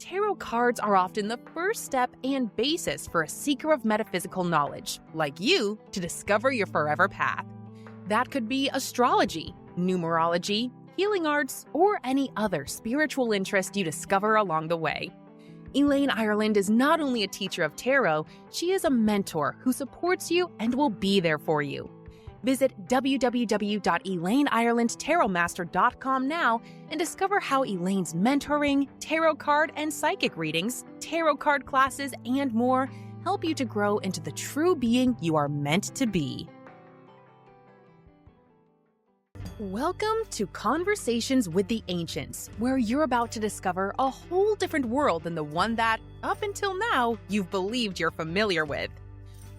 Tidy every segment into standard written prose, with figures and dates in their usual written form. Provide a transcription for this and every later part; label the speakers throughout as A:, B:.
A: tarot cards are often the first step and basis for a seeker of metaphysical knowledge, like you, to discover your forever path. That could be astrology, numerology, healing arts, or any other spiritual interest you discover along the way. Elaine Ireland is not only a teacher of tarot, she is a mentor who supports you and will be there for you. Visit www.ElaineIrelandTarotMaster.com now and discover how Elaine's mentoring, tarot card and psychic readings, tarot card classes, and more help you to grow into the true being you are meant to be. Welcome to Conversations with the Ancients, where you're about to discover a whole different world than the one that, up until now, you've believed you're familiar with.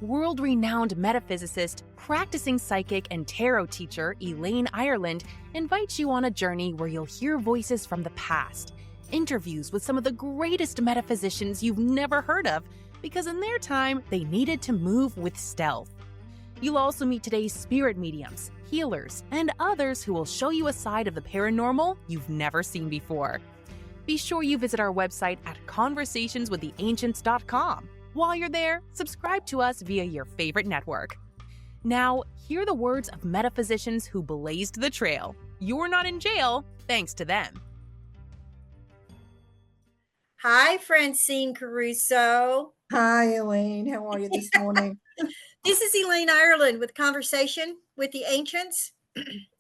A: World-renowned metaphysicist, practicing psychic, and tarot teacher Elaine Ireland invites you on a journey where you'll hear voices from the past, interviews with some of the greatest metaphysicians you've never heard of, because in their time, they needed to move with stealth. You'll also meet today's spirit mediums, healers, and others who will show you a side of the paranormal you've never seen before. Be sure you visit our website at conversationswiththeancients.com. While you're there, subscribe to us via your favorite network. Now, hear the words of metaphysicians who blazed the trail. You're not in jail, thanks to them.
B: Hi, Francine Caruso.
C: Hi, Elaine. How are you this morning?
B: This is Elaine Ireland with Conversation with the Ancients.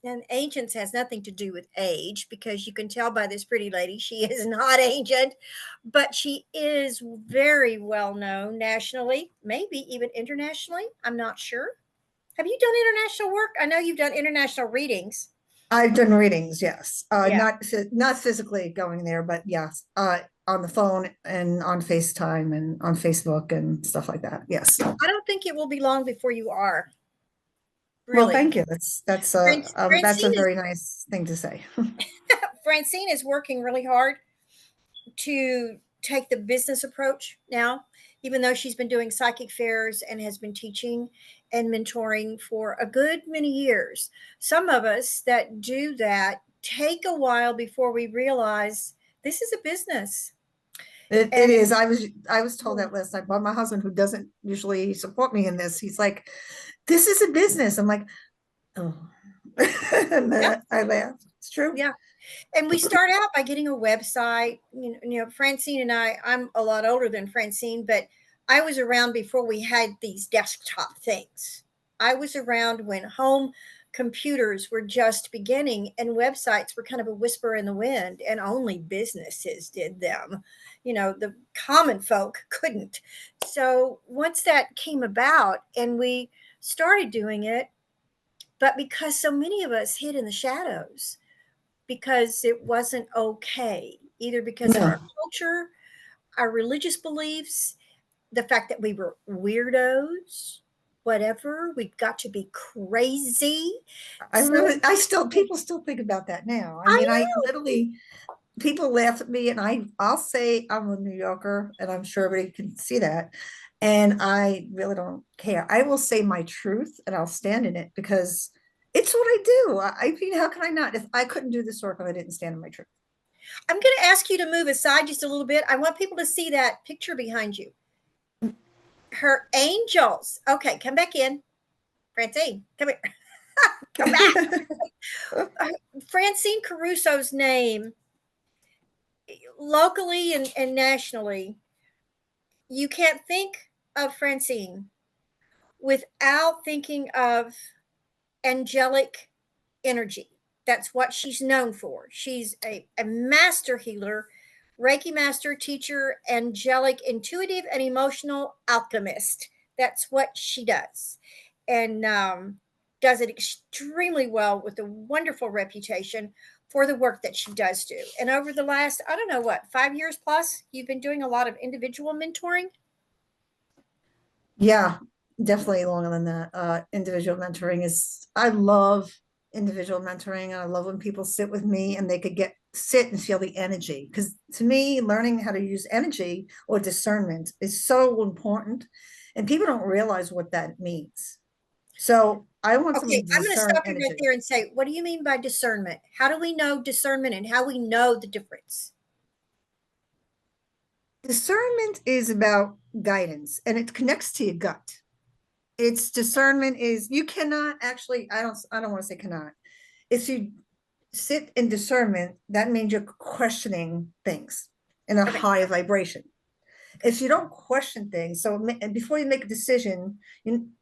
B: And ancients has nothing to do with age, because you can tell by this pretty lady she is not ancient, but she is very well known nationally, maybe even internationally. I'm not sure. Have you done international work? I know you've done international readings.
C: I've done readings, yes.
B: Yeah.
C: Not physically going there, but yes, on the phone and on FaceTime and on Facebook and stuff like that. Yes.
B: I don't think it will be long before you are. Really.
C: Well, thank you. That's a very nice thing to say.
B: Francine is working really hard to take the business approach now, even though she's been doing psychic fairs and has been teaching and mentoring for a good many years. Some of us that do that take a while before we realize this is a business.
C: It is. I was told that last night by my husband, who doesn't usually support me in this. He's like, this is a business. I'm like, oh. And
B: Yeah.
C: I laugh. It's true.
B: Yeah. And we start out by getting a website. You know, Francine and I'm a lot older than Francine, but I was around before we had these desktop things. I was around when home computers were just beginning and websites were kind of a whisper in the wind, and only businesses did them. You know, the common folk couldn't. So once that came about and we started doing it, but because so many of us hid in the shadows, because it wasn't okay, either because of our culture, our religious beliefs, the fact that we were weirdos, whatever, we've got to be crazy.
C: People still think about that now. I mean, I literally, people laugh at me, and I'll say I'm a New Yorker, and I'm sure everybody can see that. And I really don't care. I will say my truth, and I'll stand in it, because it's what I do. I mean, how can I not? If I couldn't do this work if I didn't stand in my truth.
B: I'm going to ask you to move aside just a little bit. I want people to see that picture behind you. Her angels. Okay, come back in. Francine, come here. Come back. Francine Caruso's name, locally and nationally, you can't think of Francine without thinking of angelic energy. That's what she's known for. She's a master healer, Reiki Master, teacher, angelic, intuitive, and emotional alchemist. That's what she does. And does it extremely well with a wonderful reputation for the work that she does do. And over the last, 5 years plus, you've been doing a lot of individual mentoring?
C: Yeah, definitely longer than that. Individual mentoring I love individual mentoring. And I love when people sit with me and they could sit and feel the energy. Because to me, learning how to use energy or discernment is so important. And people don't realize what that means. So I want them to discern.
B: I'm going to stop you
C: energy.
B: right there and say, what do you mean by discernment? How do we know discernment and how we know the difference?
C: Discernment is about guidance, and it connects to your gut. It's discernment is, you cannot actually, I don't want to say cannot. If you sit in discernment, that means you're questioning things in a
B: Okay.
C: higher vibration. If you don't question things, so before you make a decision,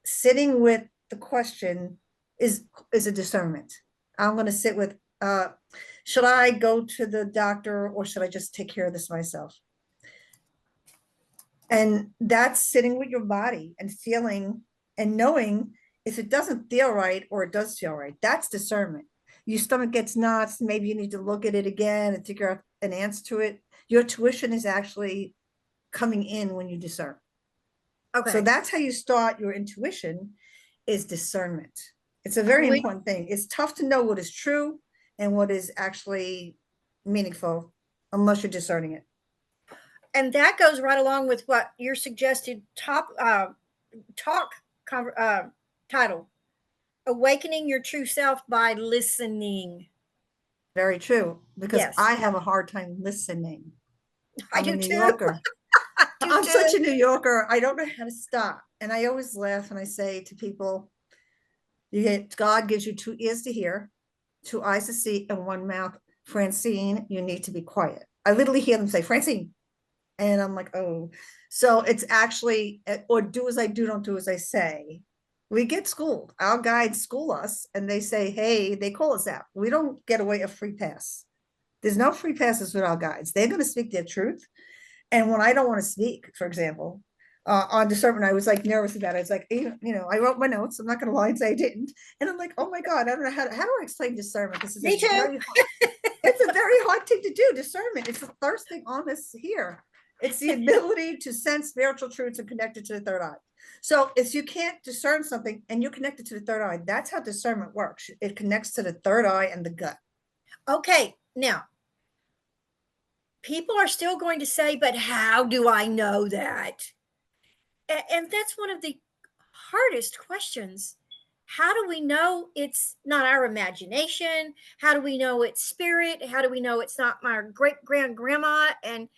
C: sitting with the question is a discernment. I'm going to sit with, should I go to the doctor, or should I just take care of this myself? And that's sitting with your body and feeling and knowing if it doesn't feel right or it does feel right. That's discernment. Your stomach gets knots, maybe you need to look at it again and figure out an answer to it. Your tuition is actually coming in when you discern.
B: Okay.
C: So that's how you start your intuition, is discernment. It's a very important thing. It's tough to know what is true and what is actually meaningful unless you're discerning it.
B: And that goes right along with what your suggested talk title, Awakening Your True Self by Listening.
C: Very true, because
B: Yes.
C: I have a hard time listening. I'm a New
B: too.
C: Yorker. I'm such a New Yorker. I don't know how to stop. And I always laugh and I say to people, God gives you 2 ears to hear, 2 eyes to see, and 1 mouth. Francine, you need to be quiet. I literally hear them say, Francine. And I'm like, oh. So it's actually, or do as I do, don't do as I say. We get schooled. Our guides school us and they say, hey, they call us out. We don't get away a free pass. There's no free passes with our guides. They're going to speak their truth. And when I don't want to speak, for example, on discernment, I was like nervous about it. It's like, I wrote my notes. I'm not going to lie and say I didn't. And I'm like, oh my God, I don't know how do I explain discernment? This is
B: Me too.
C: It's a very hard thing to do. Discernment. It's the first thing on this here. It's the ability to sense spiritual truths and connect it to the third eye. So if you can't discern something and you're connected to the third eye, that's how discernment works. It connects to the third eye and the gut.
B: Okay. Now, people are still going to say, but how do I know that? And that's one of the hardest questions. How do we know it's not our imagination? How do we know it's spirit? How do we know it's not my great grandma? And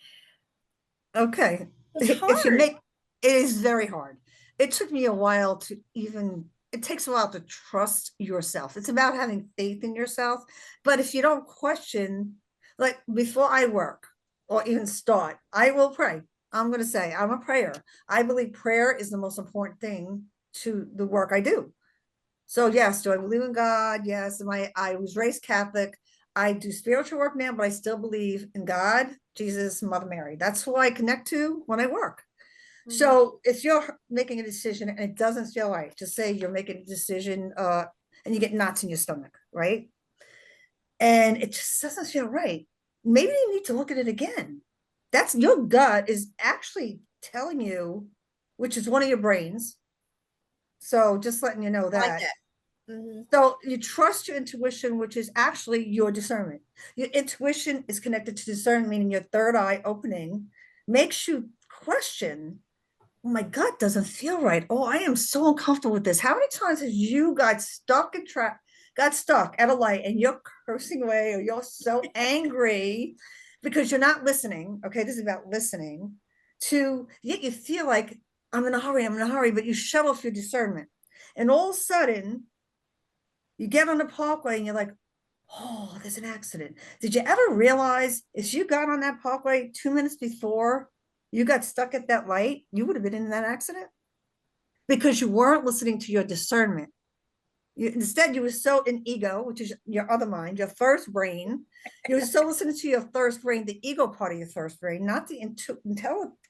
C: okay,
B: it's hard.
C: it is very hard. It took me a while to it takes a while to trust yourself. It's about having faith in yourself. But if you don't question, like before I work or even start, I will pray. I'm going to say I'm a prayer. I believe prayer is the most important thing to the work I do. So yes, do I believe in God? Yes. I was raised Catholic. I do spiritual work now, but I still believe in God, Jesus, Mother Mary. That's who I connect to when I work. Mm-hmm. So if you're making a decision and it doesn't feel right, just say you're making a decision and you get knots in your stomach, right? And it just doesn't feel right. Maybe you need to look at it again. That's your gut is actually telling you, which is one of your brains. So just letting you know that.
B: Like that. Mm-hmm.
C: So you trust your intuition, which is actually your discernment. Your intuition is connected to discernment, meaning your third eye opening makes you question, oh, my gut doesn't feel right. Oh, I am so uncomfortable with this. How many times have you got stuck at a light and you're cursing away or you're so angry because you're not listening? Okay, this is about listening yet you feel like I'm in a hurry, but you shut off your discernment. And all of a sudden, you get on the parkway and you're like, oh, there's an accident. Did you ever realize if you got on that parkway 2 minutes before you got stuck at that light, you would have been in that accident? Because you weren't listening to your discernment. Instead, you were so in ego, which is your other mind, your first brain. You were so listening to your first brain, the ego part of your first brain, not the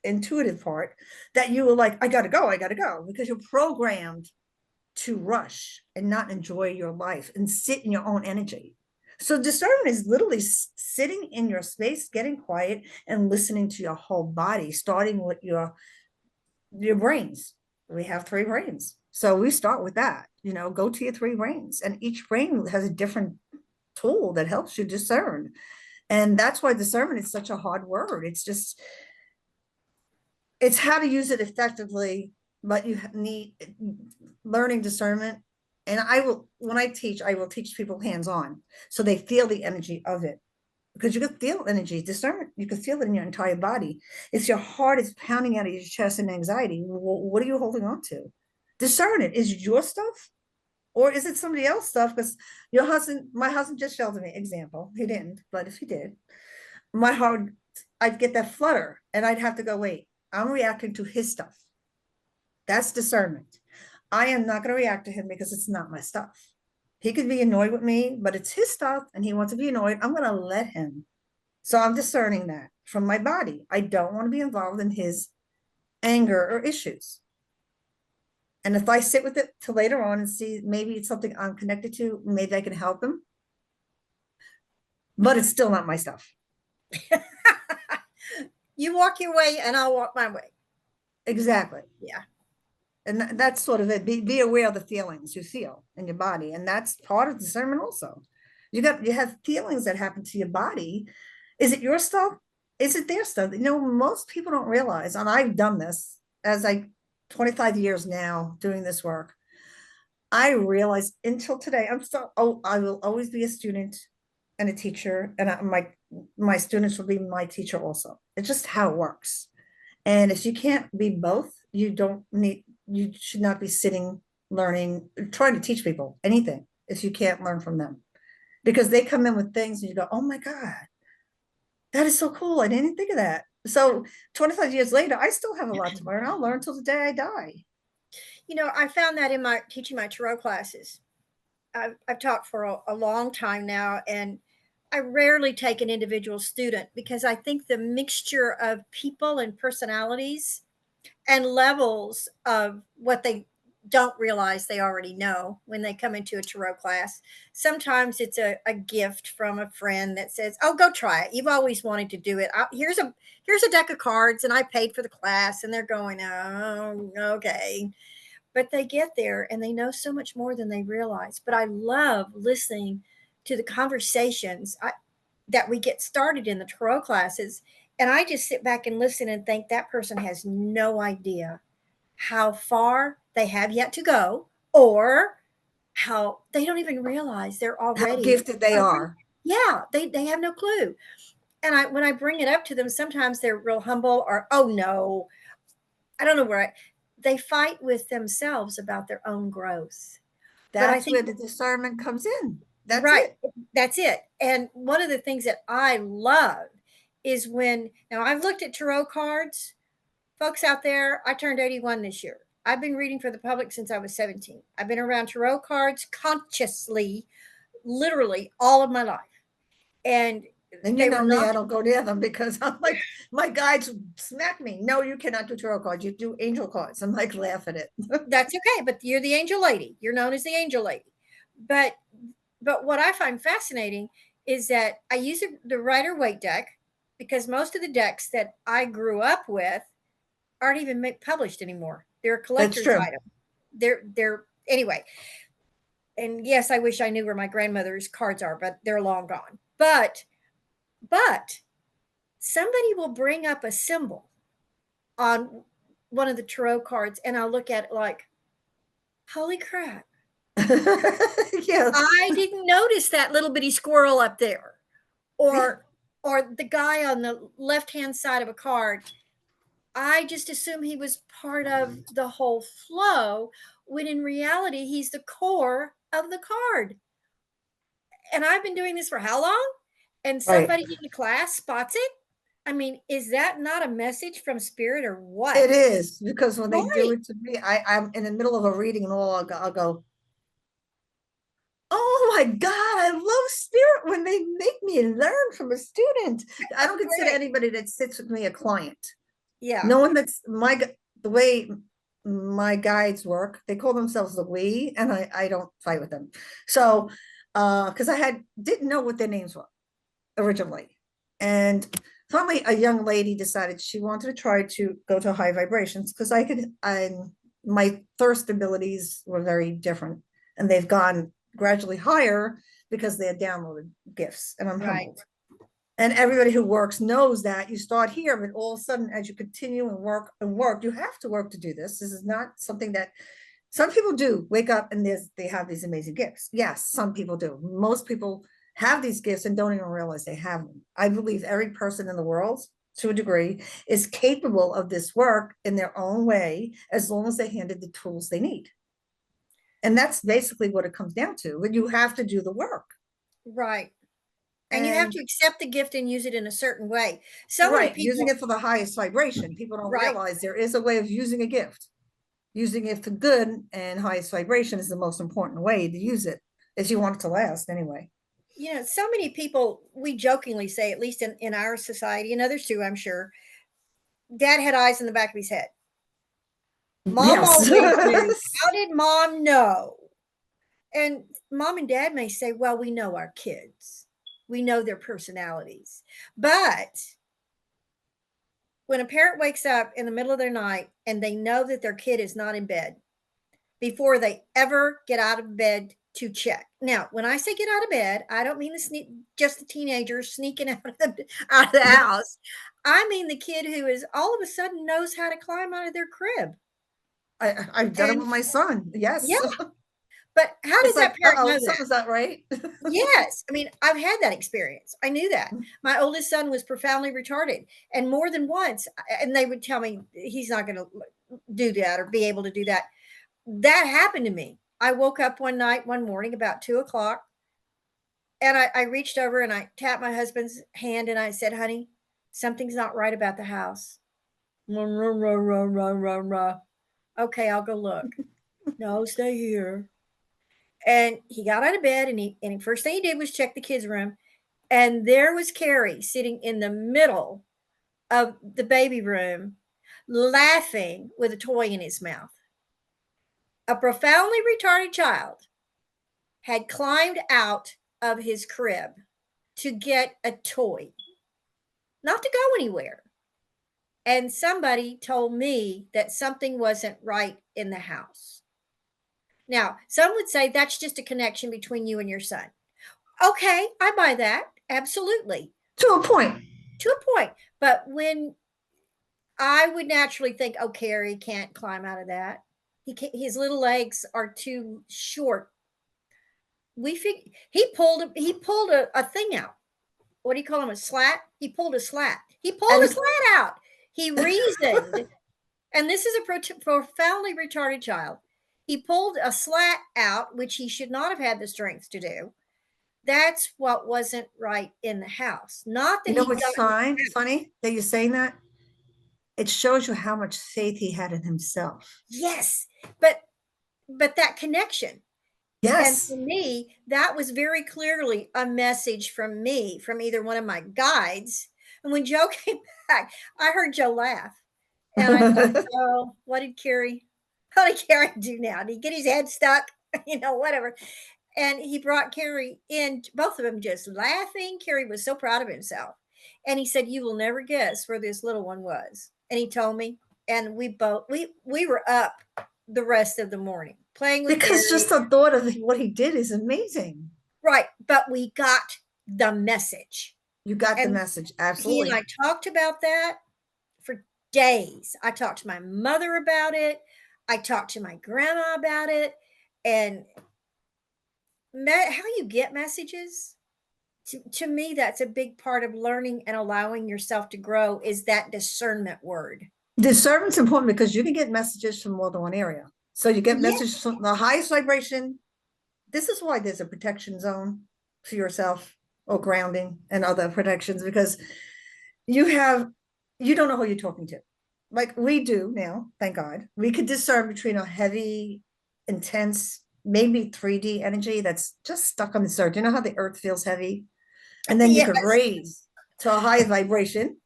C: intuitive part, that you were like, I gotta go, because you're programmed to rush and not enjoy your life and sit in your own energy. So discernment is literally sitting in your space, getting quiet and listening to your whole body, starting with your brains. We have 3 brains. So we start with that, go to your 3 brains, and each brain has a different tool that helps you discern. And that's why discernment is such a hard word. It's how to use it effectively, but you need learning discernment. And when I teach, I will teach people hands-on so they feel the energy of it. because you can feel energy. Discernment, you can feel it in your entire body. If your heart is pounding out of your chest in anxiety, what are you holding on to? Discern it. Is it your stuff, or is it somebody else's stuff? Because my husband just sheltered me. Example, he didn't, but if he did, my heart, I'd get that flutter, and I'd have to go, wait, I'm reacting to his stuff. That's discernment. I am not going to react to him because it's not my stuff. He could be annoyed with me, but it's his stuff and he wants to be annoyed. I'm going to let him. So I'm discerning that from my body. I don't want to be involved in his anger or issues. And if I sit with it till later on and see maybe it's something I'm connected to, maybe I can help him. But it's still not my stuff.
B: You walk your way and I'll walk my way.
C: Exactly.
B: Yeah.
C: And that's sort of it. Be aware of the feelings you feel in your body. And that's part of discernment also. You have feelings that happen to your body. Is it your stuff? Is it their stuff? Most people don't realize, and I've done this as 25 years now doing this work. I realized until today, I will always be a student and a teacher, and my students will be my teacher also. It's just how it works. And if you can't be both, you should not be sitting, learning, trying to teach people anything if you can't learn from them. Because they come in with things and you go, oh my God, that is so cool. I didn't think of that. So 25 years later, I still have a lot to learn. I'll learn till the day I die.
B: I found that in my teaching my tarot classes. I've taught for a long time now, and I rarely take an individual student because I think the mixture of people and personalities and levels of what they don't realize they already know when they come into a tarot class. Sometimes it's a gift from a friend that says, oh, go try it. You've always wanted to do it. Here's a deck of cards and I paid for the class. And they're going, oh, okay. But they get there and they know so much more than they realize. But I love listening to the conversations that we get started in the tarot classes. And I just sit back and listen and think that person has no idea how far they have yet to go, or how they don't even realize they're already
C: how gifted they are.
B: Yeah, they have no clue. And when I bring it up to them, sometimes they're real humble, or, oh no, I don't know where they fight with themselves about their own growth.
C: That's where the discernment comes in. That's
B: right. That's it. And one of the things that I love is now I've looked at tarot cards. Folks out there, I turned 81 this year. I've been reading for the public since I was 17. I've been around tarot cards consciously, literally all of my life. And
C: you know me, I don't go near them because I'm like, my guides smack me. No, you cannot do tarot cards. You do angel cards. I'm like, laugh at it.
B: That's okay, but you're the angel lady. You're known as the angel lady. But what I find fascinating is that I use the Rider-Waite deck because most of the decks that I grew up with aren't even published anymore. They're a collector's item. They're anyway. And yes, I wish I knew where my grandmother's cards are, but they're long gone. But somebody will bring up a symbol on one of the tarot cards, and I'll look at it like, holy crap.
C: Yeah.
B: I didn't notice that little bitty squirrel up there. Or the guy on the left-hand side of a card. I just assume he was part of the whole flow, when in reality, he's the core of the card. And I've been doing this for how long? And somebody in the class spots it. I mean, is that not a message from spirit or what?
C: It is, because when they do it to me, I'm in the middle of a reading and I'll go, oh my God, I love spirit when they make me learn from a student. I don't consider anybody that sits with me a client.
B: Yeah.
C: No one that's the way my guides work, they call themselves the we, and I don't fight with them. So, because I didn't know what their names were originally. And finally a young lady decided she wanted to try to go to high vibrations because my thirst abilities were very different, and they've gone gradually higher because they had downloaded gifts, and I'm humbled. And everybody who works knows that you start here, but all of a sudden, as you continue and work, you have to work to do this. This is not something that some people do wake up and they have these amazing gifts. Yes, some people do. Most people have these gifts and don't even realize they have them. I believe every person in the world, to a degree, is capable of this work in their own way, as long as they handed the tools they need. And that's basically what it comes down to. But you have to do the work.
B: Right. And you have to accept the gift and use it in a certain way. So many people
C: using it for the highest vibration. People don't realize there is a way of using a gift. Using it for good and highest vibration is the most important way to use it, if you want it to last anyway.
B: You know, so many people, we jokingly say, at least in our society, and others too, I'm sure, Dad had eyes in the back of his head. Mom always knew. How did Mom know? And Mom and Dad may say, well, we know our kids. We know their personalities. But when a parent wakes up in the middle of their night and they know that their kid is not in bed, before they ever get out of bed to check. Now, when I say get out of bed, I don't mean just the teenagers sneaking out of the house. I mean the kid who is all of a sudden knows how to climb out of their crib.
C: I've done it with my son. Yes.
B: Yeah. But how does that parent know that?
C: Is that right?
B: Yes. I mean, I've had that experience. I knew that. My oldest son was profoundly retarded, and more than once, and they would tell me he's not going to do that or be able to do that. That happened to me. I woke up one morning about 2:00, and I reached over and I tapped my husband's hand and I said, honey, something's not right about the house. Okay, I'll go look. No, stay here. And he got out of bed and he first thing he did was check the kids' room. And there was Carrie sitting in the middle of the baby room, laughing with a toy in his mouth. A profoundly retarded child had climbed out of his crib to get a toy, not to go anywhere. And somebody told me that something wasn't right in the house. Now, some would say that's just a connection between you and your son. Okay, I buy that. Absolutely.
C: To a point.
B: To a point. But when I would naturally think, oh, Carrie can't climb out of that. His little legs are too short. He pulled a thing out. What do you call him? A slat? He pulled a slat. He pulled a slat out. He reasoned, and this is a profoundly retarded child. He pulled a slat out, which he should not have had the strength to do. That's what wasn't right in the house. Not that
C: what's funny that you're saying that? It shows you how much faith he had in himself.
B: Yes, but that connection.
C: Yes.
B: And for me, that was very clearly a message from me, from either one of my guides. And when Joe came back, I heard Joe laugh. And I thought, oh, what did Carrie do now? Did he get his head stuck? Whatever. And he brought Carrie in, both of them just laughing. Carrie was so proud of himself. And he said, you will never guess where this little one was. And he told me, and we were up the rest of the morning playing with
C: because Carrie. Just the thought of what he did is amazing.
B: Right. But we got the message.
C: You got the message. Absolutely.
B: He and I talked about that for days. I talked to my mother about it. I talked to my grandma about it. And how you get messages, to me, that's a big part of learning and allowing yourself to grow, is that discernment word.
C: Discernment's important because you can get messages from more than one area. So you get messages from the highest vibration. This is why there's a protection zone for yourself, or grounding and other protections, because you don't know who you're talking to. Like we do now, thank God. We could discern between a heavy, intense, maybe 3D energy that's just stuck on the earth. You know how the earth feels heavy? And then you can raise to a higher vibration.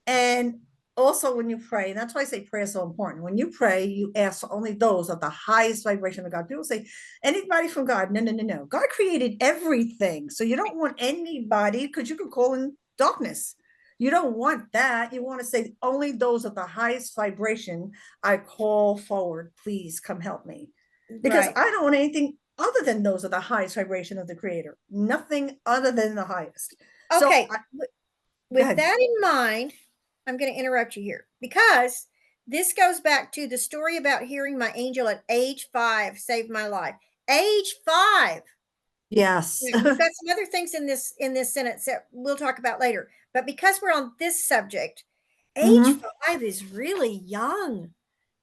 C: And also when you pray, and that's why I say prayer is so important. When you pray, you ask for only those of the highest vibration of God. People say, anybody from God? No. God created everything. So you don't want anybody, because you can call in darkness. You don't want that. You want to say only those of the highest vibration I call forward. Please come help me. Because I don't want anything other than those of the highest vibration of the Creator. Nothing other than the highest.
B: Okay. So with that in mind, I'm going to interrupt you here, because this goes back to the story about hearing my angel at age 5 saved my life. Age 5.
C: Yes.
B: Yeah, we've got some other things in this sentence that we'll talk about later. But because we're on this subject, age
C: Hmm.
B: 5 is really young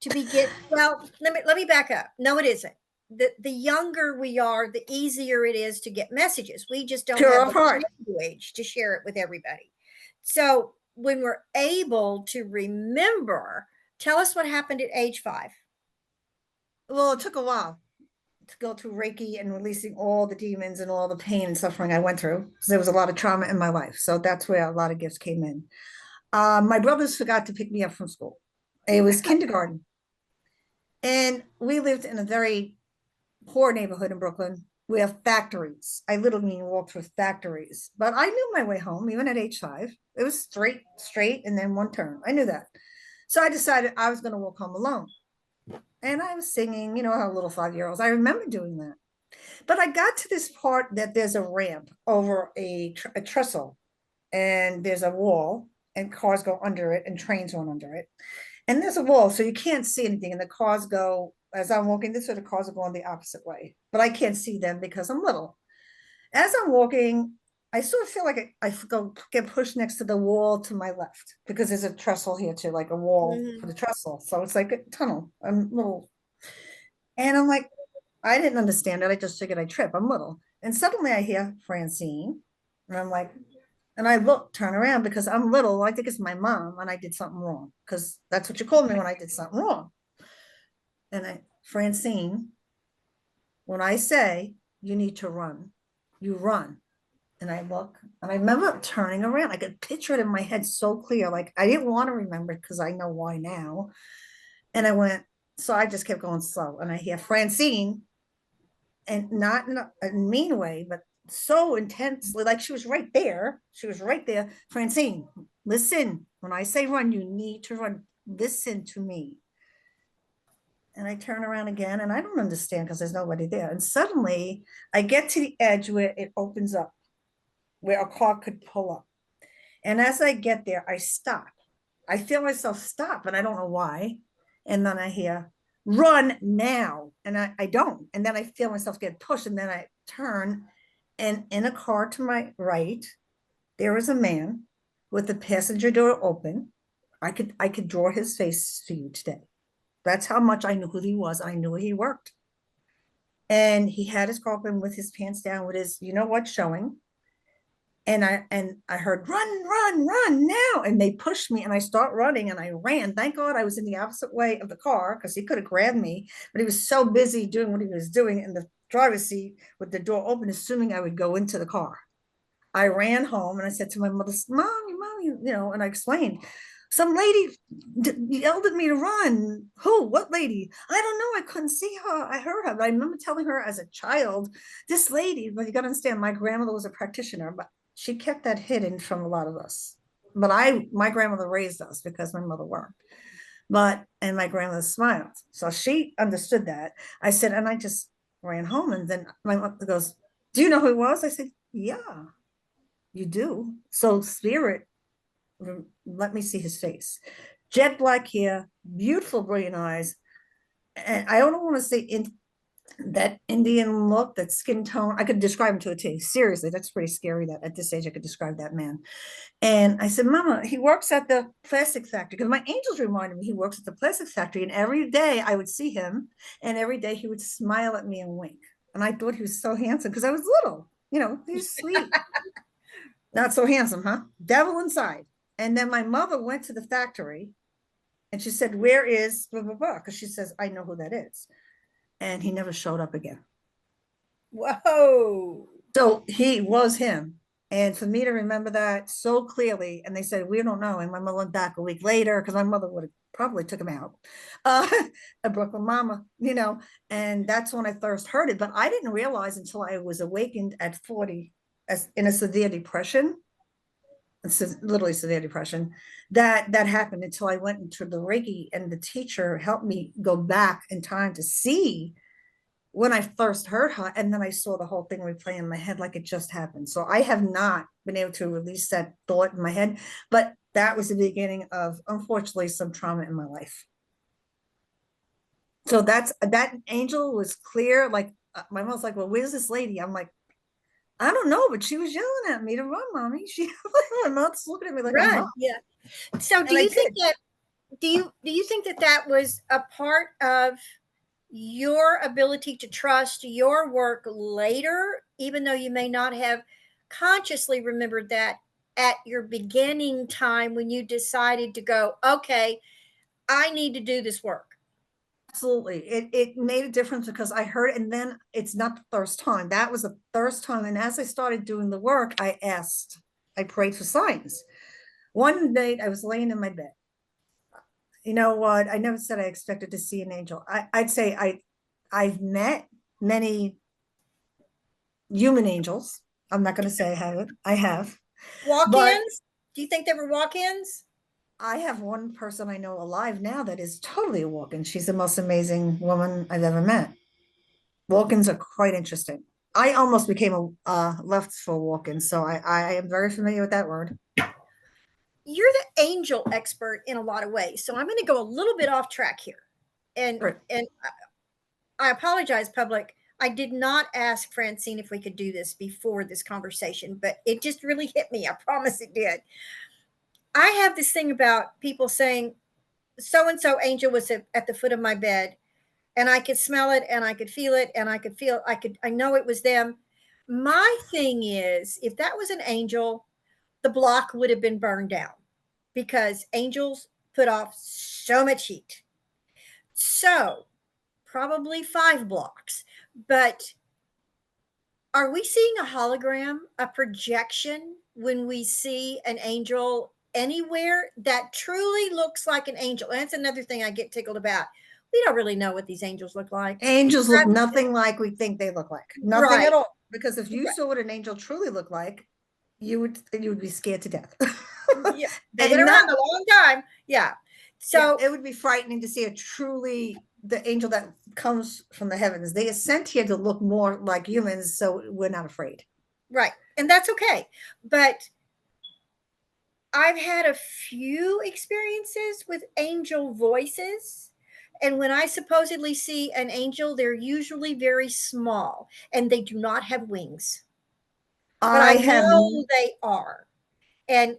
B: to be well, let me back up. No, it isn't. The younger we are, the easier it is to get messages. We just don't
C: Pure
B: have
C: of
B: the
C: heart.
B: language to share it with everybody. So when we're able to remember, tell us what happened at age 5.
C: Well, it took a while to go through Reiki and releasing all the demons and all the pain and suffering I went through, because there was a lot of trauma in my life. So that's where a lot of gifts came in. My brothers forgot to pick me up from school. It was kindergarten. And we lived in a very poor neighborhood in Brooklyn. We have factories. I literally walked through factories, but I knew my way home, even at age 5. It was straight, and then one turn. I knew that. So I decided I was going to walk home alone. And I was singing, you know, how little 5-year-olds. I remember doing that. But I got to this part that there's a ramp over a trestle, and there's a wall, and cars go under it, and trains run under it. And there's a wall, so you can't see anything. And the cars go, as I'm walking this way, the cars are going the opposite way. But I can't see them because I'm little. As I'm walking, I sort of feel like I go get pushed next to the wall to my left, because there's a trestle here too, like a wall for the trestle. So it's like a tunnel. I'm little. And I'm like, I didn't understand it. I just figured I'd trip. I'm little. And suddenly I hear Francine. And I'm like, and I look, turn around, because I'm little. I think it's my mom, and I did something wrong, because that's what you called me when I did something wrong. And Francine, when I say you need to run, you run. And I look, and I remember turning around. I could picture it in my head so clear. Like, I didn't want to remember it because I know why now. And I went, so I just kept going slow. And I hear Francine, and not in a mean way, but so intensely, like she was right there. She was right there. Francine, listen. When I say run, you need to run. Listen to me. And I turn around again, and I don't understand because there's nobody there. And suddenly I get to the edge where it opens up, where a car could pull up. And as I get there, I stop. I feel myself stop, and I don't know why. And then I hear, run now. And I don't. And then I feel myself get pushed, and then I turn, and in a car to my right, there is a man with the passenger door open. I could draw his face for you today. That's how much I knew who he was. I knew where he worked. And he had his car open with his pants down, with his, you know what, showing. And I heard, run now. And they pushed me, and I start running, and I ran. Thank God I was in the opposite way of the car, because he could have grabbed me, but he was so busy doing what he was doing in the driver's seat with the door open, assuming I would go into the car. I ran home, and I said to my mother, Mom, you know, and I explained. Some lady yelled at me to run. Who? What lady? I don't know. I couldn't see her. I heard her, but I remember telling her as a child, this lady, but you got to understand, my grandmother was a practitioner, but she kept that hidden from a lot of us. But my grandmother raised us, because my mother weren't. And my grandmother smiled. So she understood that. I said, and I just ran home. And then my mother goes, do you know who it was? I said, yeah, you do. So spirit, let me see his face. Jet black hair, beautiful brilliant eyes. And I don't want to say in that Indian look, that skin tone. I could describe him to a T. Seriously, that's pretty scary that at this age I could describe that man. And I said, Mama, he works at the plastic factory. Because my angels reminded me he works at the plastic factory. And every day I would see him, and every day he would smile at me and wink. And I thought he was so handsome, because I was little. You know, he's sweet. Not so handsome, huh? Devil inside. And then my mother went to the factory, and she said, where is blah, blah, blah? Because she says, I know who that is. And he never showed up again.
B: Whoa.
C: So he was him. And for me to remember that so clearly, and they said, we don't know. And my mother went back a week later, because my mother would have probably took him out. A Brooklyn mama, you know, and that's when I first heard it. But I didn't realize until I was awakened at 40, as in a severe depression, literally severe depression, that happened, until I went into the Reiki, and the teacher helped me go back in time to see when I first heard her. And then I saw the whole thing replay in my head like it just happened. So I have not been able to release that thought in my head, but that was the beginning of, unfortunately, some trauma in my life. So that angel was clear. Like, my mom's like, well, where's this lady? I'm like, I don't know, but she was yelling at me to run, mommy. She my mom's looking at me like I'm
B: Run.
C: not.
B: Yeah. So
C: And I did.
B: do you think that that was a part of your ability to trust your work later, even though you may not have consciously remembered that at your beginning time when you decided to go, okay, I need to do this work?
C: Absolutely. It made a difference because I heard, and then it's not the first time. That was the first time. And as I started doing the work, I prayed for signs. One night I was laying in my bed. You know what? I never said I expected to see an angel. I'd say I've met many human angels. I'm not going to say I haven't. I have, but
B: Walk-ins? Do you think they were walk-ins?
C: I have one person I know alive now that is totally a walk-in. She's the most amazing woman I've ever met. Walk-ins are quite interesting. I almost became a left for walk-in, so I am very familiar with that word.
B: You're the angel expert in a lot of ways. So I'm going to go a little bit off track here. And
C: Right.
B: and I apologize, public. I did not ask Francine if we could do this before this conversation, but it just really hit me. I promise it did. I have this thing about people saying, so and so angel was at the foot of my bed, and I could smell it and I could feel it and I know it was them. My thing is, if that was an angel, the block would have been burned down because angels put off so much heat. So probably 5 blocks. But are we seeing a hologram, a projection when we see an angel anywhere that truly looks like an angel? And that's another thing I get tickled about. We don't really know what these angels look like.
C: Angels look nothing like we think they look like. Nothing
B: Right.
C: at all. Because if you
B: Right.
C: saw what an angel truly looked like, you would be scared to death.
B: Yeah. They've been
C: And not
B: around a long time. Yeah.
C: yeah,
B: So
C: it would be frightening to see a truly the angel that comes from the heavens. They are sent here to look more like humans, so we're not afraid.
B: right. And that's okay. But I've had a few experiences with angel voices. And when I supposedly see an angel, they're usually very small and they do not have wings. But
C: I
B: I
C: have
B: know they are. And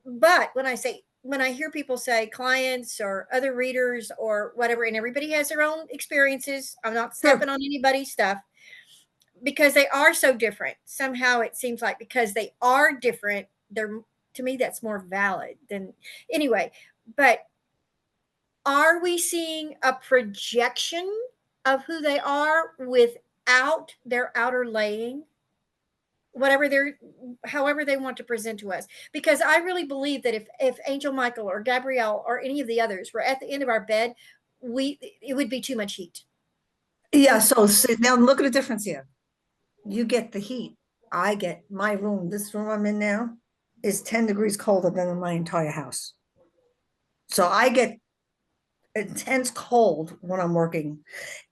B: but when I hear people say clients or other readers or whatever, and everybody has their own experiences, I'm not stepping
C: true.
B: on anybody's stuff because they are so different. Somehow it seems like because they are different, they're to me that's more valid than anyway. But are we seeing a projection of who they are without their outer laying? Whatever they're however they want to present to us, because I really believe that if Angel Michael or Gabrielle or any of the others were at the end of our bed, we it would be too much heat.
C: Yeah, so now look at the difference here. You get the heat. I get my room. This room I'm in now is 10 degrees colder than my entire house. So I get intense cold when I'm working.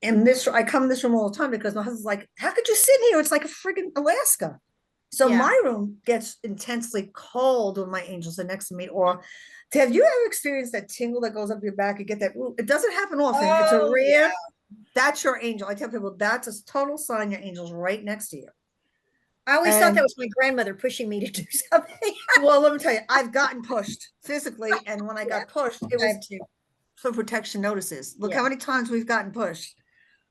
C: And this I come in this room all the time because my husband's like, how could you sit here? It's like a friggin' Alaska. So
B: Yeah.
C: my room gets intensely cold when my angels are next to me. Or have you ever experienced that tingle that goes up your back? You get that. It doesn't happen often. It's a
B: Oh yeah.
C: rare. That's your angel. I tell people that's a total sign your angel's right next to you.
B: I always thought that
C: And
B: was my grandmother pushing me to do something.
C: well, let me tell you, I've gotten pushed physically, and when I
B: Yeah,
C: got pushed, it
B: I
C: was
B: have too.
C: for protection notices. Look
B: Yeah.
C: how many times we've gotten pushed.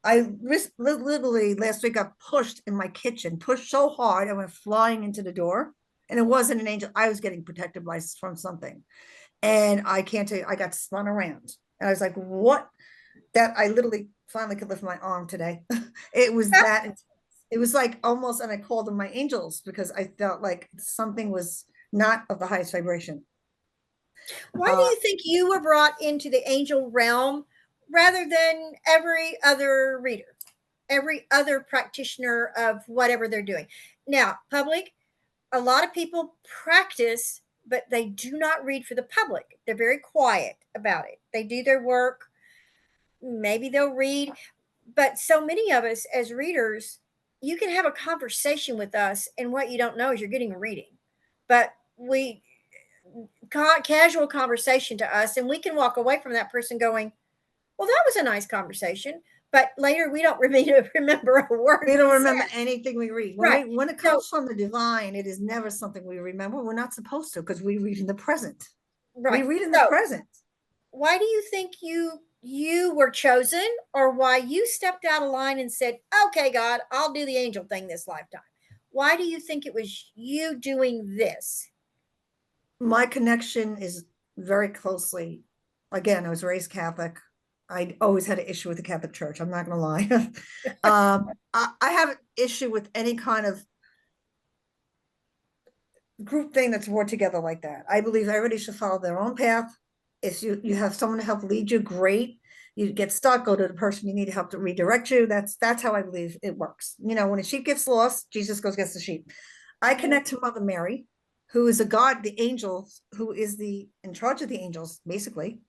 C: I literally last week got pushed in my kitchen, pushed so hard I went flying into the door. And it wasn't an angel. I was getting protected by from something. And I can't tell you, I got spun around. And I was like, what? That I literally finally could lift my arm today. It was that intense. It was like almost, and I called them my angels because I felt like something was not of the highest vibration.
B: Why do you think you were brought into the angel realm rather than every other reader, every other practitioner of whatever they're doing? Now, public, a lot of people practice, but they do not read for the public. They're very quiet about it. They do their work. Maybe they'll read, but so many of us as readers, you can have a conversation with us, and what you don't know is you're getting a reading. But we casual conversation to us, and we can walk away from that person going, well, that was a nice conversation. but later we don't remember a word.
C: We don't remember anything we read.
B: Right.
C: When it comes from the divine, it is never something we remember. We're not supposed to, because we read in the present.
B: Right.
C: We read in the present.
B: Why do you think you were chosen, or why you stepped out of line and said, okay, God, I'll do the angel thing this lifetime? Why do you think it was you doing this?
C: My connection is very closely, again, I was raised Catholic. I always had an issue with the Catholic Church. I'm not going to lie. I have an issue with any kind of group thing that's brought together like that. I believe everybody should follow their own path. If you have someone to help lead you, great. You get stuck, go to the person you need help to redirect you. That's how I believe it works. You know, when a sheep gets lost, Jesus goes gets the sheep. I connect to Mother Mary, who is a God, the angels, who is in charge of the angels, basically.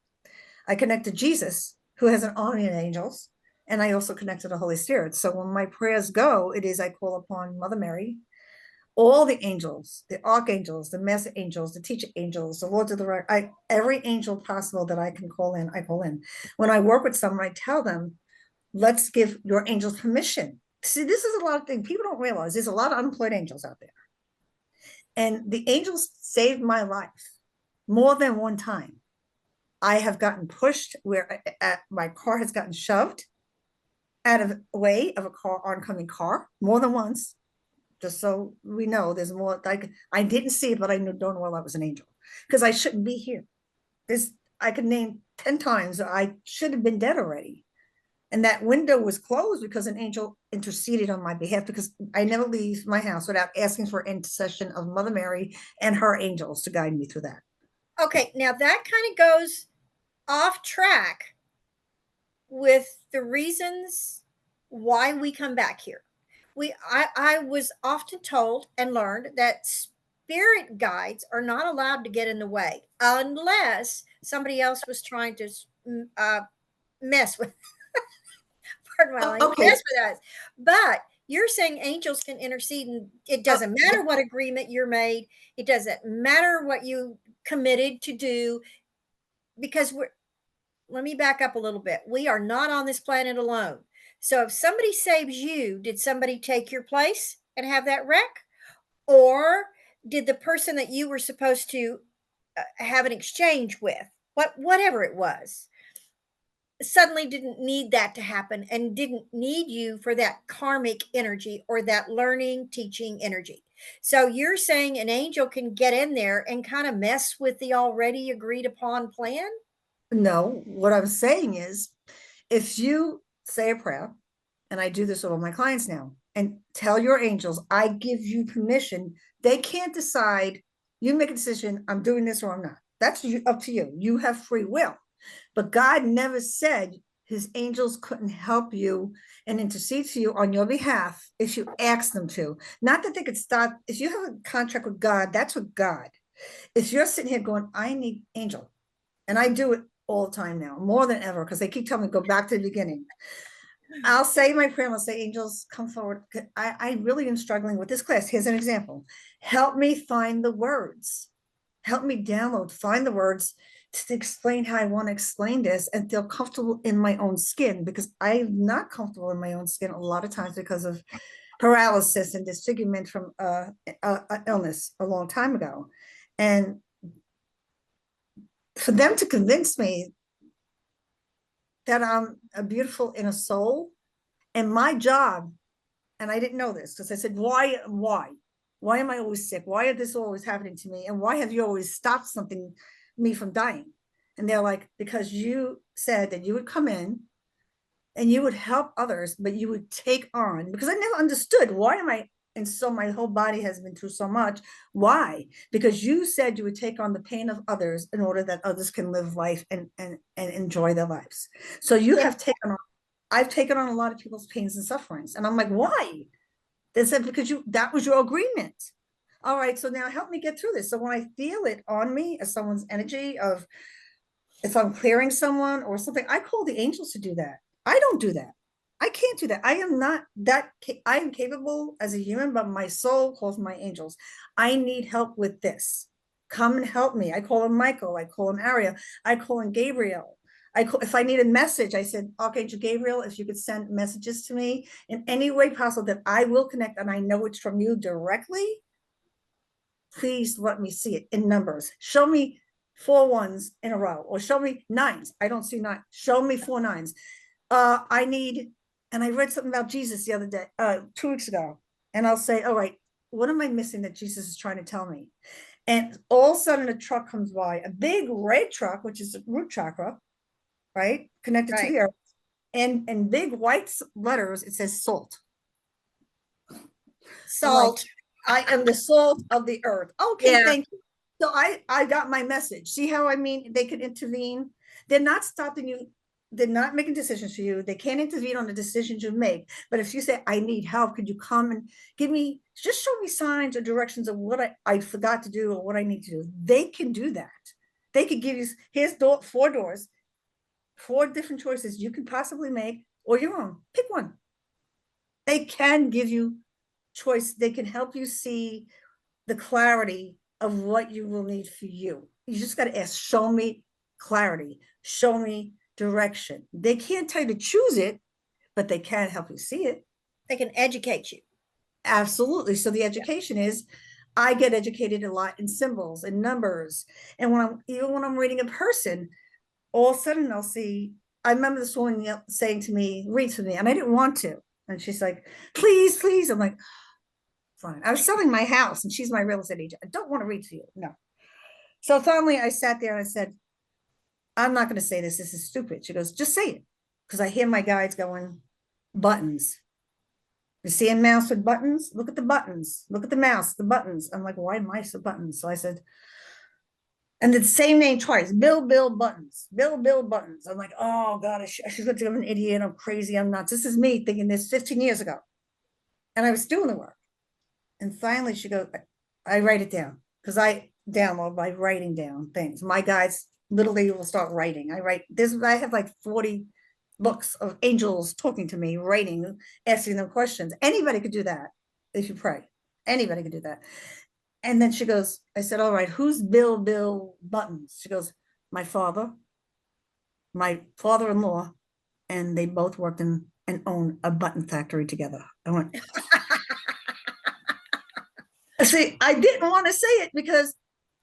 C: I connect to Jesus, who has an army of angels, and I also connect to the Holy Spirit. So when my prayers go, it is I call upon Mother Mary, all the angels, the archangels, the master angels, the teacher angels, the lords of the right, every angel possible that I can call in, I call in. When I work with someone, I tell them, let's give your angels permission. See, this is a lot of things people don't realize. There's a lot of unemployed angels out there. And the angels saved my life more than one time. I have gotten pushed where my car has gotten shoved out of the way of a oncoming car more than once. Just so we know, there's more. Like, I didn't see it, but I don't know well I was an angel, because I shouldn't be here. I could name 10 times I should have been dead already. And that window was closed because an angel interceded on my behalf, because I never leave my house without asking for intercession of Mother Mary and her angels to guide me through that.
B: Okay, now that kind of goes off track with the reasons why we come back here. I was often told and learned that spirit guides are not allowed to get in the way unless somebody else was trying to mess with pardon my language,
C: Okay.
B: mess with us. But you're saying angels can intercede, and it doesn't matter what agreement you're made. It doesn't matter what you committed to do, because let me back up a little bit. We are not on this planet alone. So if somebody saves you, did somebody take your place and have that wreck? Or did the person that you were supposed to have an exchange with, whatever it was, suddenly didn't need that to happen and didn't need you for that karmic energy or that learning, teaching energy? So you're saying an angel can get in there and kind of mess with the already agreed upon plan?
C: No, what I'm saying is, if you say a prayer, and I do this with all my clients now, and tell your angels, I give you permission, they can't decide. You make a decision, I'm doing this or I'm not. That's up to you. You have free will. But God never said his angels couldn't help you and intercede for you on your behalf if you ask them to. Not that they could stop. If you have a contract with God, that's with God. If you're sitting here going, I need angel, and I do it all the time now, more than ever, because they keep telling me go back to the beginning. I'll say my prayer, I'll say, angels, come forward. I really am struggling with this class. Here's an example. Help me find the words. Help me find the words to explain how I want to explain this and feel comfortable in my own skin, because I'm not comfortable in my own skin a lot of times because of paralysis and disfigurement from illness a long time ago. And for them to convince me that I'm a beautiful inner soul, and my job, and I didn't know this because I said, why am I always sick? Why is this always happening to me? And why have you always stopped me from dying? And they're like, because you said that you would come in and you would help others, but you would take on, because I never understood why am I, and so my whole body has been through so much. Why? Because you said you would take on the pain of others in order that others can live life and enjoy their lives. So you have taken on, I've taken on a lot of people's pains and sufferings. And I'm like, why? They said, because that was your agreement. All right, so now help me get through this. So when I feel it on me as someone's energy of, if I'm clearing someone or something, I call the angels to do that. I don't do that. I can't do that. I am not that, I am capable as a human, but my soul calls my angels. I need help with this. Come and help me. I call him Michael. I call him Ariel. I call him Gabriel. If I need a message, I said, Archangel Gabriel, if you could send messages to me in any way possible that I will connect and I know it's from you directly, please let me see it in numbers. Show me 4 ones in a row, or show me 9s. I don't see 9. Show me 4 9s. I need, and I read something about Jesus the other day, 2 weeks ago, and I'll say, all right, what am I missing that Jesus is trying to tell me? And all of a sudden a truck comes by, a big red truck, which is the root chakra, right? Connected to the earth. And in big white letters, it says salt.
B: Salt.
C: Like, I am the salt of the earth. Okay,
B: Yeah.
C: thank you. So I got my message. See how I mean they could intervene? They're not stopping you. They're not making decisions for you. They can't intervene on the decisions you make. But if you say, I need help, could you come and just show me signs or directions of what I forgot to do or what I need to do? They can do that. They could give you, here's 4 doors, 4 different choices you can possibly make, or your own. Pick one. They can give you choice. They can help you see the clarity of what you will need for you. You just got to ask, show me clarity, show me direction. They can't tell you to choose it, but they can help you see it.
B: They can educate you.
C: Absolutely. So the education is, I get educated a lot in symbols and numbers. And even when I'm reading a person, all of a sudden I'll see, I remember this woman saying to me, read to me, and I didn't want to. And she's like, please, please. I'm like, fine. I was selling my house and she's my real estate agent. I don't want to read to you. No. So finally I sat there and I said, I'm not going to say this. This is stupid. She goes, just say it. Because I hear my guides going, buttons. You see a mouse with buttons? Look at the buttons. Look at the mouse, the buttons. I'm like, why mice with buttons? So I said, and the same name twice, Bill Buttons, Bill Buttons. I'm like, oh God, she's going to I'm an idiot. I'm crazy. I'm nuts. This is me thinking this 15 years ago. And I was doing the work. And finally she goes, I write it down, because I download by writing down things. My guides literally will start writing. I have like 40 books of angels talking to me, writing, asking them questions. Anybody could do that if you pray. Anybody could do that. And then she goes, I said, all right, who's Bill Buttons? She goes, my father-in-law, and they both worked in and owned a button factory together. I went, see, I didn't want to say it because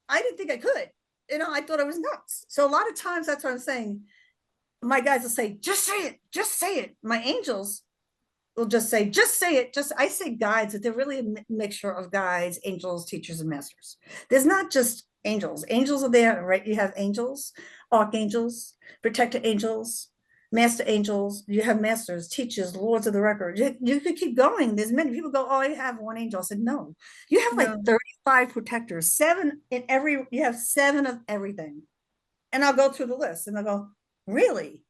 C: I didn't think I could. I thought I was nuts. So a lot of times that's what I'm saying. My guys will say, just say it, just say it. My angels will just say it. I say guides, but they're really a mixture of guides, angels, teachers, and masters. There's not just angels. Angels are there, right? You have angels, archangels, protector angels, master angels. You have masters, teachers, lords of the record. You could keep going. There's many people go, oh, I have one angel. I said, no, you have like 35 protectors, 7 in every, you have 7 of everything. And I'll go through the list and I'll go, really?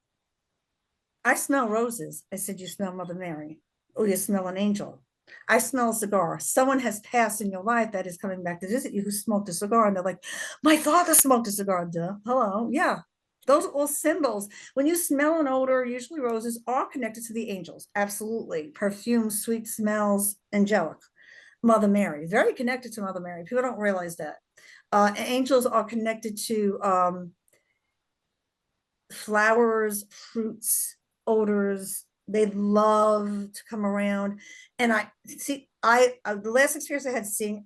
C: I smell roses. I said, you smell Mother Mary. Oh, you smell an angel. I smell a cigar. Someone has passed in your life that is coming back to visit you who smoked a cigar. And they're like, my father smoked a cigar. Duh. Hello. Yeah. Those are all symbols. When you smell an odor, usually roses are connected to the angels. Absolutely. Perfume, sweet smells, angelic. Mother Mary, very connected to Mother Mary. People don't realize that. Angels are connected to flowers, fruits, odors. They love to come around. And the last experience I had seeing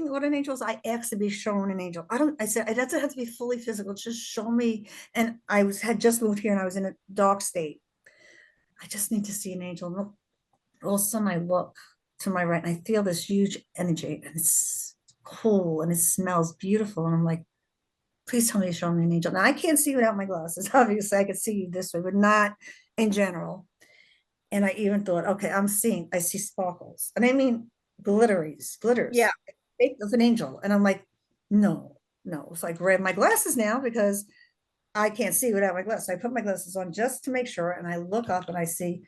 C: what an angel is, I asked to be shown an angel. I said, it doesn't have to be fully physical, just show me. And had just moved here and I was in a dark state. I just need to see an angel. All of a sudden I look to my right and I feel this huge energy and it's cool and it smells beautiful. And I'm like, please tell me to show me an angel. Now I can't see without my glasses. Obviously I could see you this way, but not in general. And I even thought, okay, I see sparkles. And I mean glitters.
B: Yeah.
C: Of an angel. And I'm like, no. So I grab my glasses now because I can't see without my glasses. So I put my glasses on just to make sure. And I look up and I see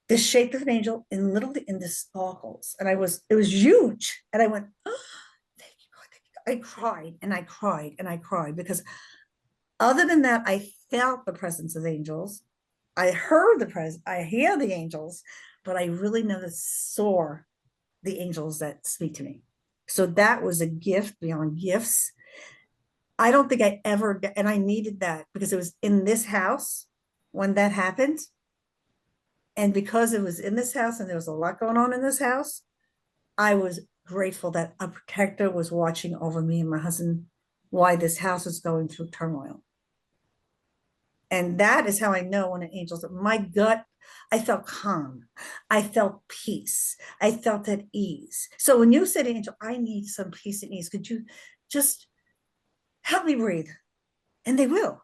C: this shape of an angel in the sparkles. And it was huge. And I went, oh, thank you, God, thank you. I cried and I cried and I cried because other than that, I felt the presence of angels. I hear the angels, but I really never saw the angels that speak to me. So that was a gift beyond gifts. I don't think I ever, and I needed that because it was in this house when that happened. And because it was in this house and there was a lot going on in this house, I was grateful that a protector was watching over me and my husband why this house was going through turmoil. And that is how I know when an angel's my gut. I felt calm. I felt peace. I felt at ease. So when you said, Angel, I need some peace and ease, could you just help me breathe? And they will.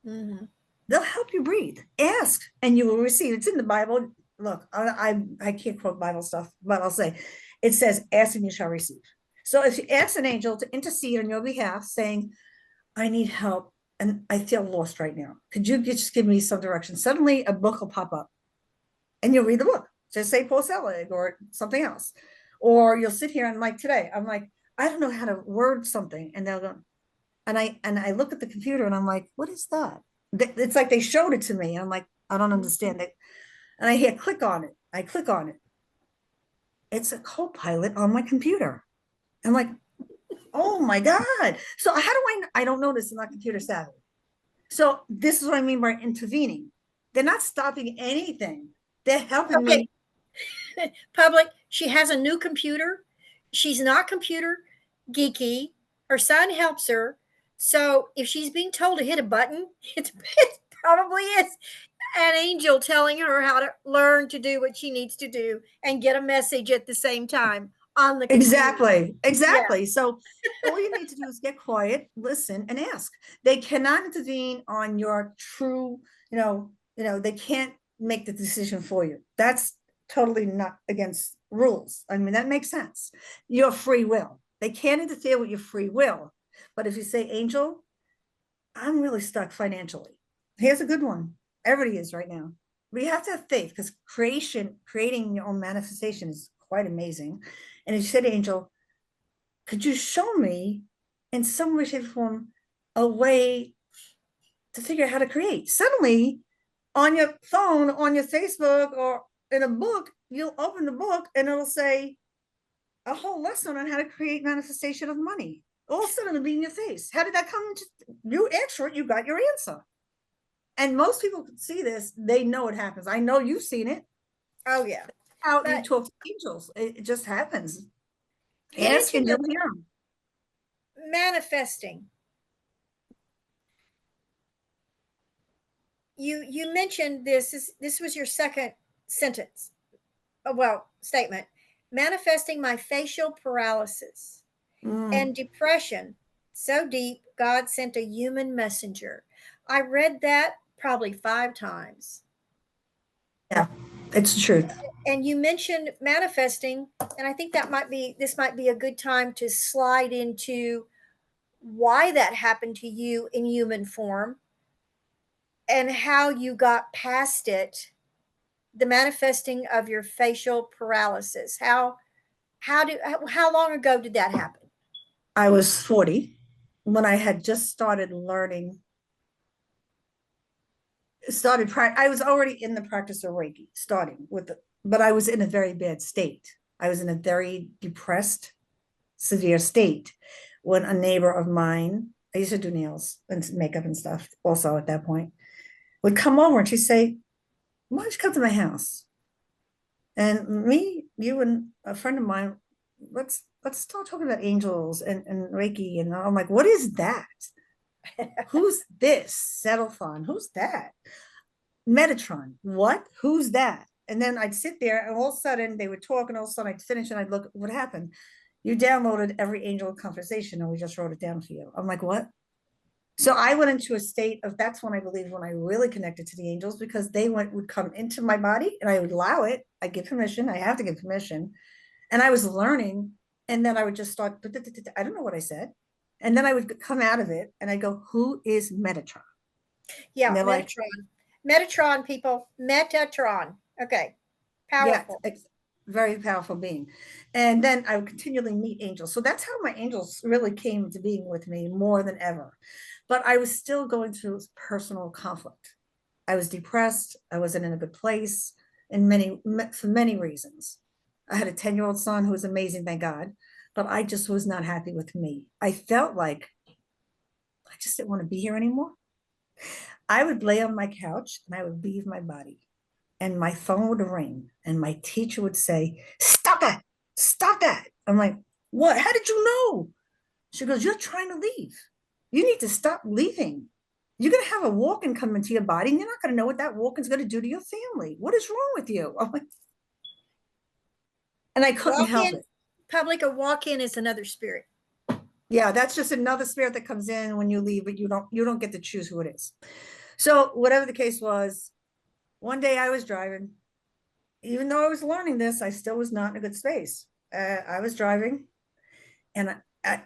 B: Mm-hmm.
C: They'll help you breathe. Ask and you will receive. It's in the Bible. Look, I can't quote Bible stuff, but I'll say it says, ask and you shall receive. So if you ask an angel to intercede on your behalf, saying, I need help and I feel lost right now. Could you just give me some direction? Suddenly a book will pop up and you'll read the book. Just say Paul Selig or something else. Or you'll sit here and like today, I'm like, I don't know how to word something. And they'll go, and I look at the computer and I'm like, what is that? It's like they showed it to me. And I'm like, I don't understand it. And I hear click on it. I click on it. It's a co-pilot on my computer. I'm like, oh my God. So how do I don't know this, I'm not computer savvy. So this is what I mean by intervening. They're not stopping anything. They're helping me.
B: Public, she has a new computer. She's not computer geeky. Her son helps her. So if she's being told to hit a button, it probably is an angel telling her how to learn to do what she needs to do and get a message at the same time on the computer.
C: Exactly. Yeah. So all you need to do is get quiet, listen, and ask. They cannot intervene on your true, they can't make the decision for you. That's totally not against rules. I mean, that makes sense. Your free will. They can't interfere with your free will. But if you say, Angel, I'm really stuck financially. Here's a good one. Everybody is right now. We have to have faith because creating your own manifestation is quite amazing. And if you said, Angel, could you show me in some way, shape, or form a way to figure out how to create? Suddenly, on your phone, on your Facebook, or in a book, you'll open the book and it'll say a whole lesson on how to create manifestation of money. All of a sudden, it'll be in your face. How did that come? You answer it, you got your answer. And most people can see this. They know it happens. I know you've seen it.
B: Oh, yeah.
C: How you talk to angels. It just happens. Ask and you'll hear them.
B: Manifesting. You mentioned this was your second sentence. Statement. Manifesting my facial paralysis and depression so deep, God sent a human messenger. I read that probably 5 times.
C: Yeah, it's the truth.
B: And you mentioned manifesting, and I think this might be a good time to slide into why that happened to you in human form and how you got past it, the manifesting of your facial paralysis. How long ago did that happen?
C: I was 40 when I had just started learning. I was already in the practice of Reiki, but I was in a very bad state. I was in a very depressed, severe state when a neighbor of mine, I used to do nails and makeup and stuff also at that point, would come over and she'd say, why don't you come to my house? And me, you, and a friend of mine, let's start talking about angels and Reiki. And I'm like, what is that? Who's this? Settlethon. Who's that? Metatron. What? Who's that? And then I'd sit there and all of a sudden they would talk and all of a sudden I'd finish and I'd look, what happened? You downloaded every angel conversation and we just wrote it down for you. I'm like, what? So I went into a state of, that's when I believe when I really connected to the angels, because they would come into my body and I would allow it. I give permission. I have to give permission. And I was learning. And then I would just start, I don't know what I said. And then I would come out of it and I go, who is Metatron?
B: Yeah, Metatron. Like, Metatron, people. Metatron. Okay. Powerful.
C: Yeah, very powerful being. And then I would continually meet angels. So that's how my angels really came to being with me more than ever. But I was still going through personal conflict. I was depressed. I wasn't in a good place for many reasons. I had a 10-year-old son who was amazing, thank God. But I just was not happy with me. I felt like I just didn't want to be here anymore. I would lay on my couch and I would leave my body. And my phone would ring and my teacher would say, stop that, stop that. I'm like, what? How did you know? She goes, you're trying to leave. You need to stop leaving. You're going to have a walk-in come into your body and you're not going to know what that walk-in's going to do to your family. What is wrong with you? I'm like, and I couldn't help it.
B: Public, a walk-in is another spirit.
C: Yeah, that's just another spirit that comes in when you leave, but you don't get to choose who it is. So whatever the case was, one day I was driving. Even though I was learning this, I still was not in a good space. I was driving, and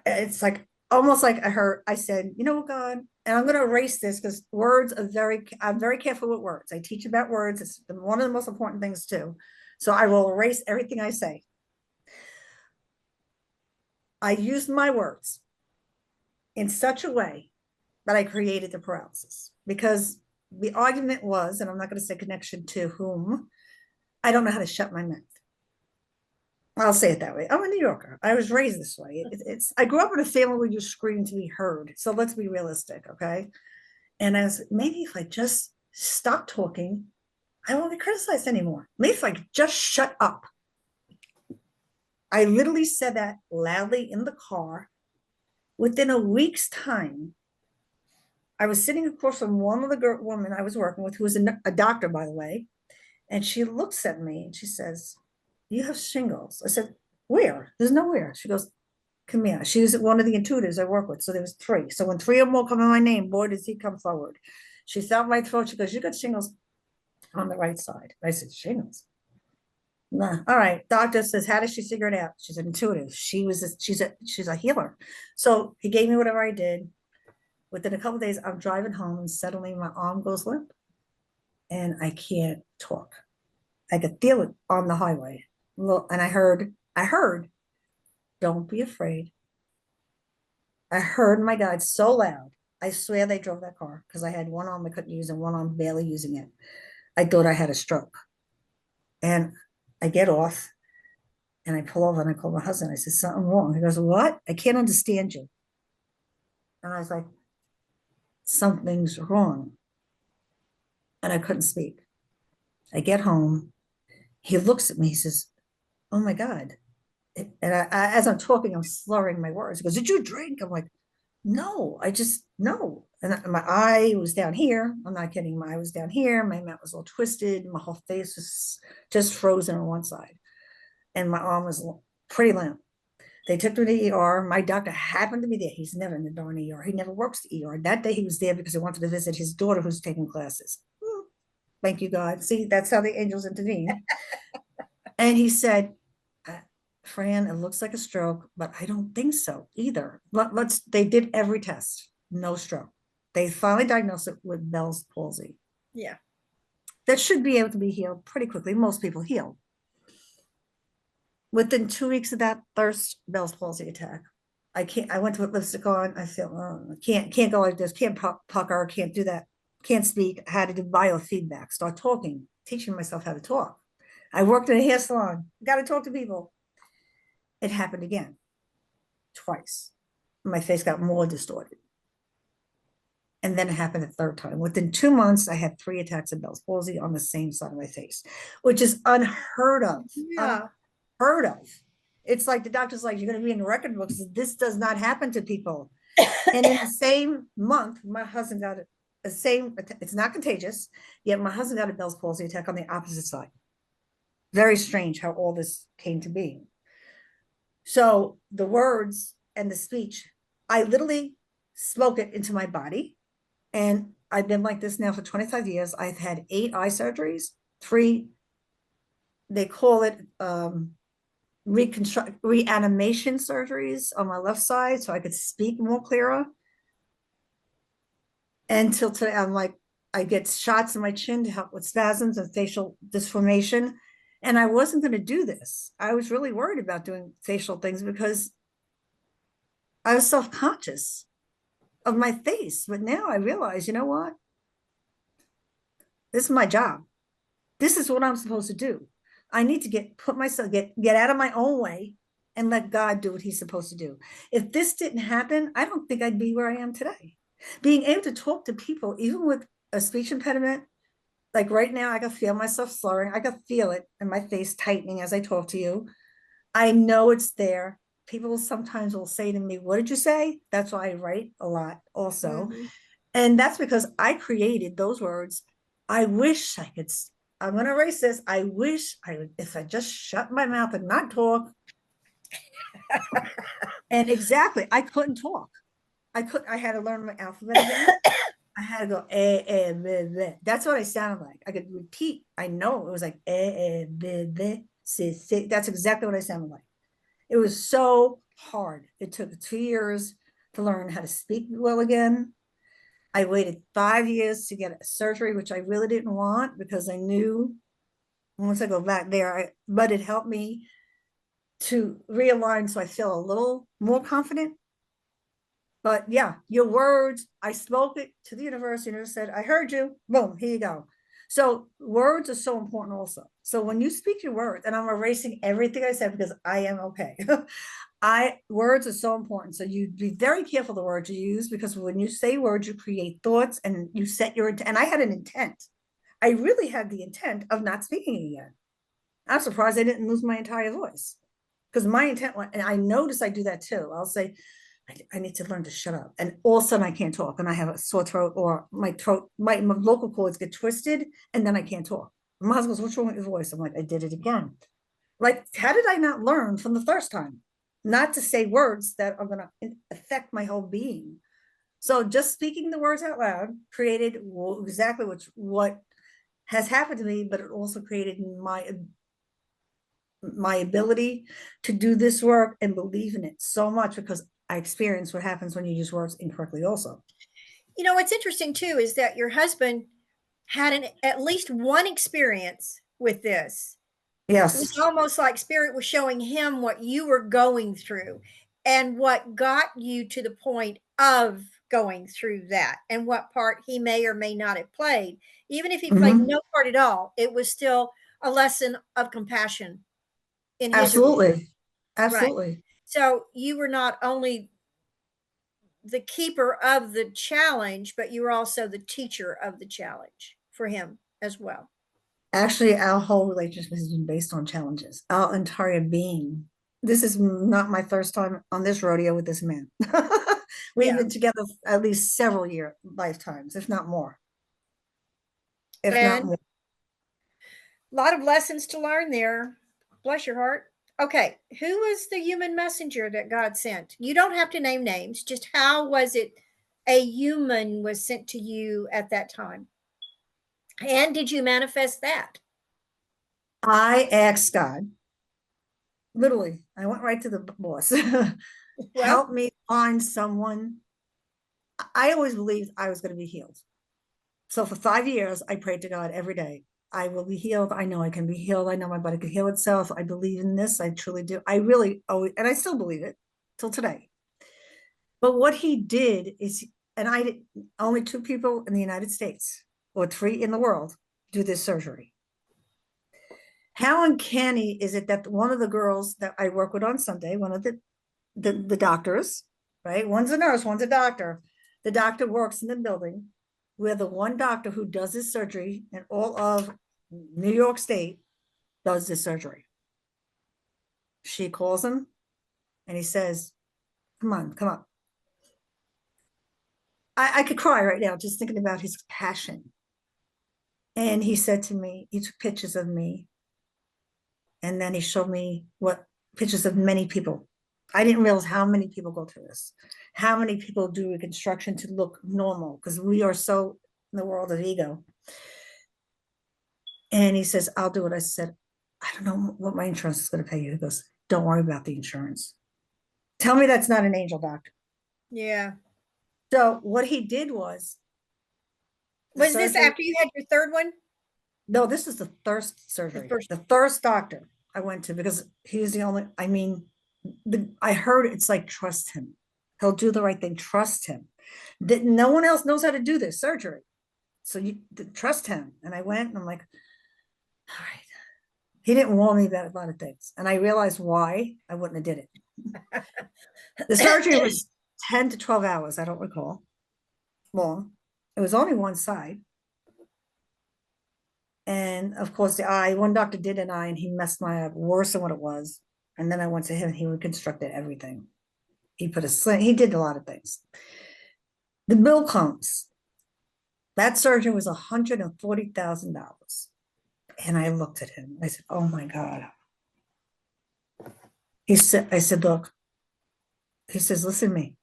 C: it's like almost like I said, you know what, God, and I'm going to erase this because I'm very careful with words. I teach about words. It's one of the most important things too. So I will erase everything I say. I used my words in such a way that I created the paralysis, because the argument was, and I'm not going to say connection to whom, I don't know how to shut my mouth. I'll say it that way. I'm a New Yorker. I was raised this way. I grew up in a family where you scream to be heard. So let's be realistic, okay? And maybe if I just stop talking, I won't be criticized anymore. Maybe if I just shut up. I literally said that loudly in the car. Within a week's time, I was sitting across from one of the women I was working with, who was a doctor, by the way. And she looks at me and she says, you have shingles. I said, where? There's nowhere. She goes, come here. She was one of the intuitives I work with. So there was 3. So when 3 or more come in my name, boy, does he come forward. She felt my throat. She goes, you got shingles on the right side. I said, shingles? Nah. All right. Doctor says, how does she figure it out? She's an intuitive. She's a healer. So he gave me whatever I did. Within a couple of days, I'm driving home and suddenly my arm goes limp and I can't talk. I could feel it on the highway. And I heard, don't be afraid. I heard my God so loud. I swear they drove that car because I had one arm I couldn't use and one arm barely using it. I thought I had a stroke. And I get off and I pull over and I call my husband. I said, something wrong. He goes, what? I can't understand you. And I was like, something's wrong. And I couldn't speak. I get home. He looks at me. He says, oh my God. And as I'm talking, I'm slurring my words. He goes, did you drink? I'm like, no, no. And my eye was down here. I'm not kidding. My eye was down here. My mouth was all twisted. My whole face was just frozen on one side. And my arm was pretty limp. They took me to the ER. My doctor happened to be there. He's never in the darn ER. He never works the ER. That day he was there because he wanted to visit his daughter who's taking classes. Thank you, God. See, that's how the angels intervene. And he said, Fran, it looks like a stroke, but I don't think so either. They did every test, no stroke. They finally diagnosed it with Bell's palsy.
B: Yeah.
C: That should be able to be healed pretty quickly. Most people heal. Within 2 weeks of that first Bell's palsy attack, I went to put lipstick on. I feel, I can't go like this, can't pucker, can't do that, can't speak. I had to do biofeedback, start talking, teaching myself how to talk. I worked in a hair salon, got to talk to people. It happened again, twice. My face got more distorted. And then it happened a third time. Within 2 months, I had 3 attacks of Bell's palsy on the same side of my face, which is unheard of.
B: Yeah.
C: Unheard of. It's like the doctor's like, you're going to be in the record books. This does not happen to people. And in the same month, my husband got it's not contagious, yet my husband got a Bell's palsy attack on the opposite side. Very strange how all this came to be. So the words and the speech, I literally spoke it into my body. And I've been like this now for 25 years. I've had 8 eye surgeries, 3, they call it reanimation surgeries on my left side so I could speak more clearer. Until today, I'm like, I get shots in my chin to help with spasms and facial disformation. And I wasn't going to do this. I was really worried about doing facial things because I was self-conscious of my face. But now I realize, you know what? This is my job. This is what I'm supposed to do. I need to get out of my own way and let God do what he's supposed to do. If this didn't happen, I don't think I'd be where I am today. Being able to talk to people, even with a speech impediment, like right now, I can feel myself slurring. I can feel it in my face tightening as I talk to you. I know it's there. People sometimes will say to me, "What did you say?" That's why I write a lot also.
B: Mm-hmm.
C: And that's because I created those words. I wish I could, I'm going to erase this. I wish I would, if I just shut my mouth and not talk. And exactly, I couldn't talk. I had to learn my alphabet again. I had to go, bleh, bleh. That's what I sounded like. I could repeat. I know it was like, bleh, bleh, si, si. That's exactly what I sounded like. It was so hard. It took 2 years to learn how to speak well again. I waited 5 years to get a surgery, which I really didn't want because I knew once I go back there, but it helped me to realign so I feel a little more confident. But yeah, your words, I spoke it to the universe, said, I heard you, boom, here you go. So words are so important also. So when you speak your words, and I'm erasing everything I said because I am okay. Words are so important. So you be very careful the words you use, because when you say words, you create thoughts and you set your intent. And I had an intent. I really had the intent of not speaking again. I'm surprised I didn't lose my entire voice, because my intent, and I notice I do that too. I'll say, I need to learn to shut up. And all of a sudden I can't talk and I have a sore throat, or my throat, my vocal cords get twisted and then I can't talk. My husband goes, what's wrong with your voice? I'm like, I did it again. Like, how did I not learn from the first time not to say words that are going to affect my whole being? So just speaking the words out loud created exactly what has happened to me, but it also created my ability to do this work and believe in it so much, because I experienced what happens when you use words incorrectly also.
B: What's interesting too is that your husband had at least one experience with this. It was
C: Yes.
B: almost like spirit was showing him what you were going through and what got you to the point of going through that, and what part he may or may not have played. Even if he played
C: Mm-hmm.
B: no part at all, it was still a lesson of compassion in his arena.
C: Absolutely.
B: Right.
C: Absolutely.
B: So you were not only the keeper of the challenge, but you were also the teacher of the challenge for him as well.
C: Actually, our whole relationship has been based on challenges, our entire being. This is not my first time on this rodeo with this man. We've
B: Yeah.
C: been together at least several lifetimes, if not more. If not
B: And
C: more.
B: a lot of lessons to learn there. Bless your heart. Okay, who was the human messenger that God sent? You don't have to name names, just how was it a human was sent to you at that time? And did you manifest that?
C: I asked God, literally, I went right to the boss.
B: Well,
C: Help me find someone. I always believed I was going to be healed. So for 5 years, I prayed to God every day. I will be healed. I know I can be healed. I know my body can heal itself. I believe in this. I truly do. I really always, and I still believe it till today. But what he did is, and only 2 people in the United States or 3 in the world do this surgery. How uncanny is it that one of the girls that I work with on Sunday, one of the doctors, right? One's a nurse, one's a doctor. The doctor works in the building. We're the one doctor who does this surgery in all of New York State does this surgery. She calls him and he says, come on, come up. I could cry right now just thinking about his passion. And he said to me, he took pictures of me. And then he showed me what pictures of many people. I didn't realize how many people go through this, how many people do reconstruction to look normal, because we are so in the world of ego. And he says, I'll do it. I said, I don't know what my insurance is going to pay you. He goes, don't worry about the insurance. Tell me that's not an angel doctor.
B: yeah.
C: So what he did was,
B: Was this after you had your third one?
C: No, this is the first surgery.
B: The first.
C: The first doctor I went to, because he's the only, I mean, I heard it's like, trust him. He'll do the right thing. Trust him. That no one else knows how to do this surgery. So you trust him. And I went and I'm like, all right. He didn't warn me about a lot of things. And I realized why I wouldn't have did it. The surgery was 10 to 12 hours. I don't recall. long. It was only one side. And of course, the eye, one doctor did an eye and he messed my eye up worse than what it was. And then I went to him and he reconstructed everything. He put a sling, he did a lot of things. The bill comes. That surgery was $140,000. And I looked at him. I said, oh my God. I said, look, he says, listen to me.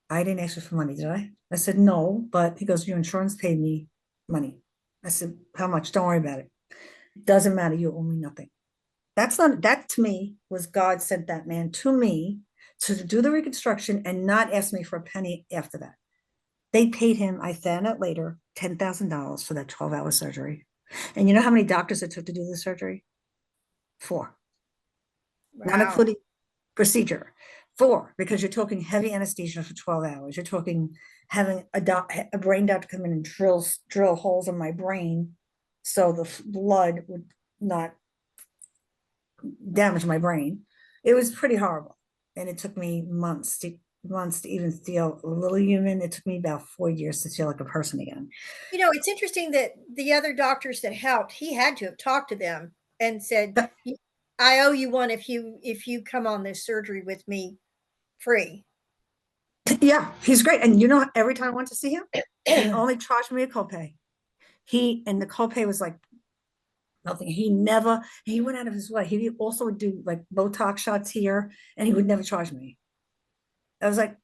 C: I didn't ask you for money, did I? I said, no, but he goes, your insurance paid me money. I said, how much? Don't worry about it. It doesn't matter. You owe me nothing. That to me was God sent that man to me to do the reconstruction and not ask me for a penny after that. They paid him, I found out later, $10,000 for that 12-hour surgery. And you know how many doctors it took to do the surgery? 4. Wow. Not including procedure. 4, because you're talking heavy anesthesia for 12 hours. You're talking having a brain doctor come in and drill holes in my brain so the blood would not damage my brain. It was pretty horrible. And it took me months to even feel a little human. It took me about 4 years to feel like a person again.
B: You know, it's interesting that the other doctors that helped, he had to have talked to them and said, I owe you one if you come on this surgery with me free.
C: Yeah, he's great. And you know, every time I went to see him, he only charged me a copay. And the copay was like nothing. He went out of his way. He also would do like Botox shots here, and he would never charge me. I was like,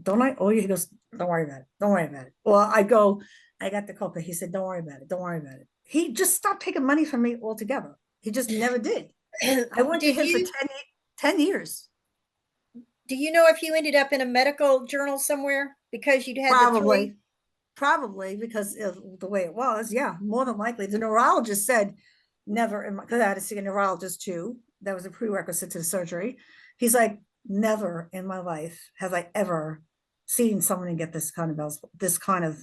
C: don't I owe you? He goes, don't worry about it. Don't worry about it. Well, I got the copay. He said, don't worry about it. Don't worry about it. He just stopped taking money from me altogether. He just never did. I went to him for 10 years.
B: Do you know if you ended up in a medical journal somewhere because you'd had
C: Probably because of the way it was. Yeah, more than likely. The neurologist said never, because I had to see a neurologist too. That was a prerequisite to the surgery. He's like, never in my life have I ever seen someone get this kind of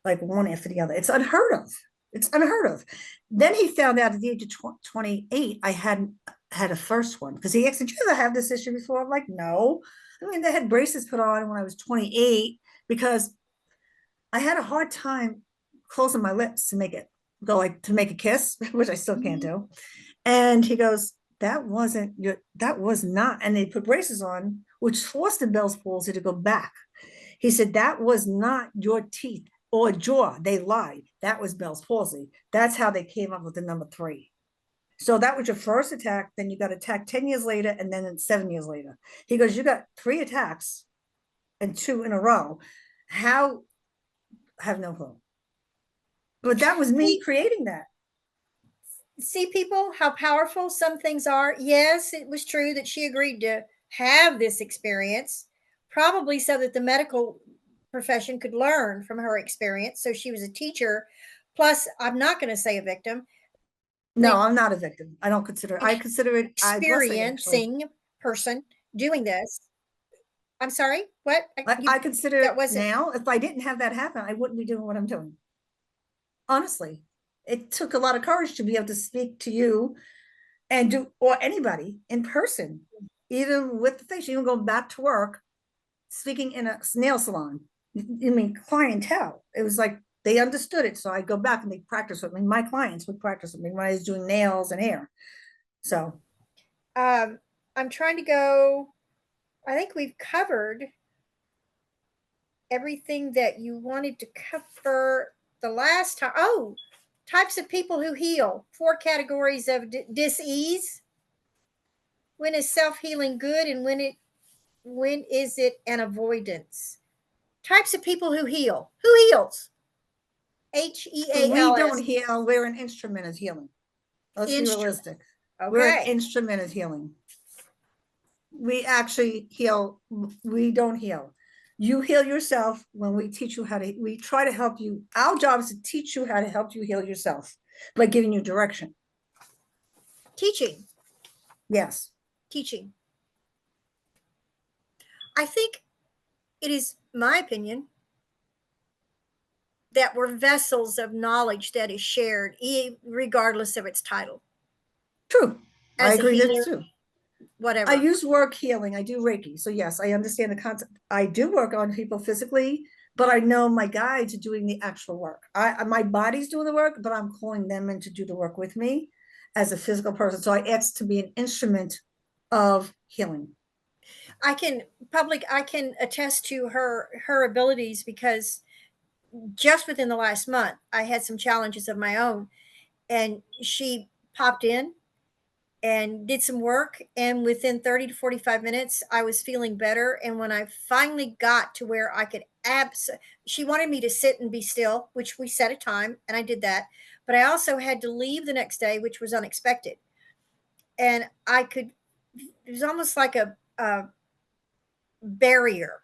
C: like one after the other. It's unheard of. It's unheard of. Then he found out at the age of 28, I hadn't had a first one because he asked, did you ever have this issue before? I'm like, no. I mean, they had braces put on when I was 28 because I had a hard time closing my lips to make it go like to make a kiss, which I still can't do. And he goes, that was not, and they put braces on, which forced the Bell's palsy to go back. He said, that was not your teeth or jaw. They lied. That was Bell's palsy. That's how they came up with the number 3. So that was your first attack. Then you got attacked 10 years later, and then 7 years later. He goes, you got 3 attacks and 2 in a row. How? I have no clue. But that was me creating that.
B: See, people, how powerful some things are. Yes, it was true that she agreed to have this experience, probably so that the medical profession could learn from her experience. So she was a teacher. Plus, I'm not going to say a victim.
C: No, I'm not a victim. I consider it
B: experiencing person doing this. I'm sorry, what?
C: I consider it now. If I didn't have that happen, I wouldn't be doing what I'm doing. Honestly, it took a lot of courage to be able to speak to you or anybody in person, even with the face, even going back to work, speaking in a nail salon. I mean, clientele. It was like they understood it. So I go back and they practice with me. My clients would practice with me when I was doing nails and hair. So
B: I'm trying to go. I think we've covered everything that you wanted to cover the last time. Oh, types of people who heal. 4 categories of dis-ease. When is self-healing good and when is it an avoidance? Types of people who heal. Who heals? H-E-A-L-S.
C: We don't heal. We're an instrument of healing. Let's be realistic. Okay. We're an instrument of healing. We actually heal. We don't heal. You heal yourself when we teach you we try to help you. Our job is to teach you how to help you heal yourself by giving you direction.
B: Teaching.
C: Yes.
B: Teaching. I think it is my opinion that we're vessels of knowledge that is shared regardless of its title.
C: True. I agree with that too.
B: Whatever.
C: I use work healing. I do Reiki. So yes, I understand the concept. I do work on people physically, but I know my guides are doing the actual work. My body's doing the work, but I'm calling them in to do the work with me as a physical person. So I asked to be an instrument of healing.
B: I can attest to her abilities, because just within the last month I had some challenges of my own, and she popped in and did some work, and within 30 to 45 minutes I was feeling better. And when I finally got to where I could she wanted me to sit and be still, which we set a time and I did that, but I also had to leave the next day, which was unexpected. And it was almost like a barrier.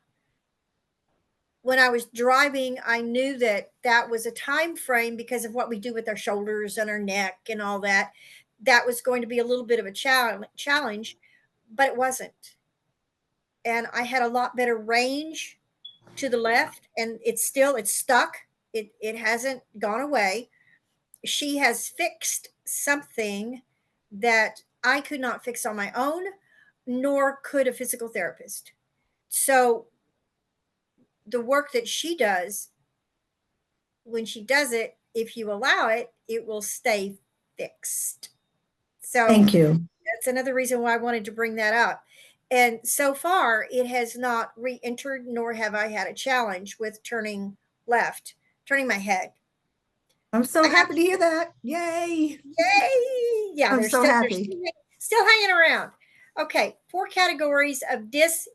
B: When I was driving, I knew that that was a time frame, because of what we do with our shoulders and our neck and all that. That was going to be a little bit of a challenge, but it wasn't. And I had a lot better range to the left, and it's stuck. It hasn't gone away. She has fixed something that I could not fix on my own, nor could a physical therapist. So the work that she does, when she does it, if you allow it, it will stay fixed. So
C: Thank you.
B: that's another reason why I wanted to bring that up. And so far, it has not re entered, nor have I had a challenge with turning left, turning my head.
C: I'm so
B: I have,
C: happy to hear that. Yay.
B: yay! Yeah,
C: I'm so
B: they're
C: happy.
B: still hanging around. Okay, 4 categories of DIS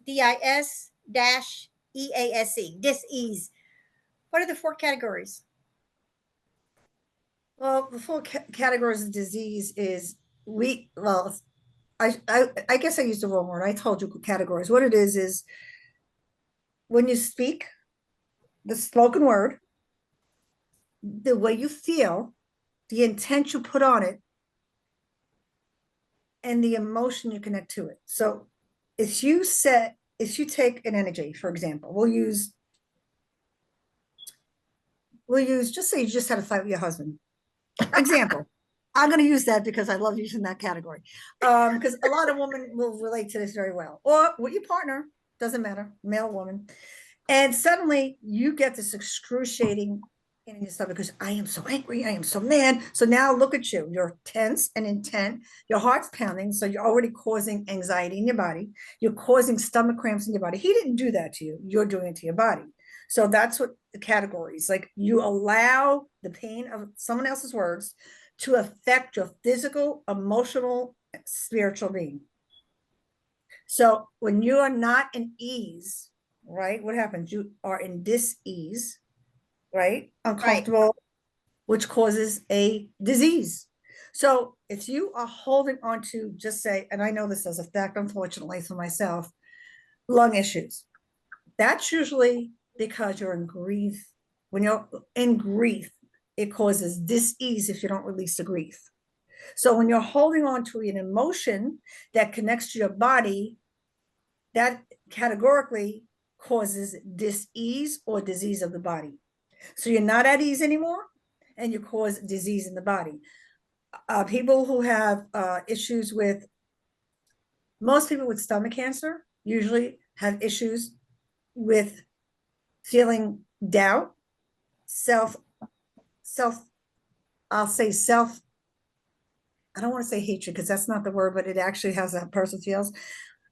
B: dash EASE, dis-ease. What are the 4 categories?
C: Well, the full categories of disease is I guess I used the wrong word. I told you categories. What it is when you speak, the spoken word, the way you feel, the intent you put on it, and the emotion you connect to it. So if you take an energy, for example, just say you just had a fight with your husband. Example. I'm going to use that because I love using that category. Because a lot of women will relate to this very well. Or with your partner, doesn't matter, male, woman. And suddenly you get this excruciating in your stomach because I am so angry, I am so mad. So now look at you. You're tense and intent. Your heart's pounding. So you're already causing anxiety in your body. You're causing stomach cramps in your body. He didn't do that to you. You're doing it to your body. So that's what the categories, like you allow the pain of someone else's words to affect your physical, emotional, spiritual being. So when you are not in ease, right, what happens? You are in dis-ease, right? Uncomfortable, right, which causes a disease. So if you are holding on to, just say, and I know this as a fact, unfortunately for myself, lung issues, that's usually because you're in grief. When you're in grief, it causes dis-ease if you don't release the grief. So when you're holding on to an emotion that connects to your body, that categorically causes dis-ease or disease of the body. So you're not at ease anymore, and you cause disease in the body. People who have issues with, most people with stomach cancer usually have issues with feeling doubt, self, I'll say self, I don't want to say hatred because that's not the word, but it actually has that person feels.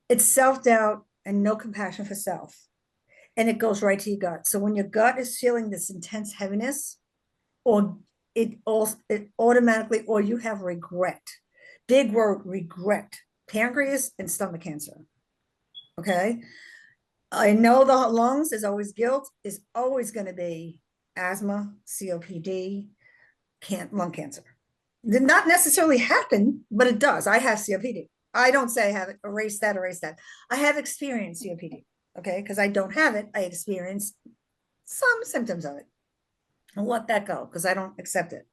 C: It's self-doubt and no compassion for self. And it goes right to your gut. So when your gut is feeling this intense heaviness, or it automatically, or you have regret, big word, regret, pancreas and stomach cancer. Okay. I know the lungs is always guilt, is always going to be asthma, COPD, lung cancer. Did not necessarily happen, but it does. I have COPD. I don't say I have it, erase that. I have experienced COPD, okay? Because I don't have it. I experienced some symptoms of it. I'll let that go because I don't accept it.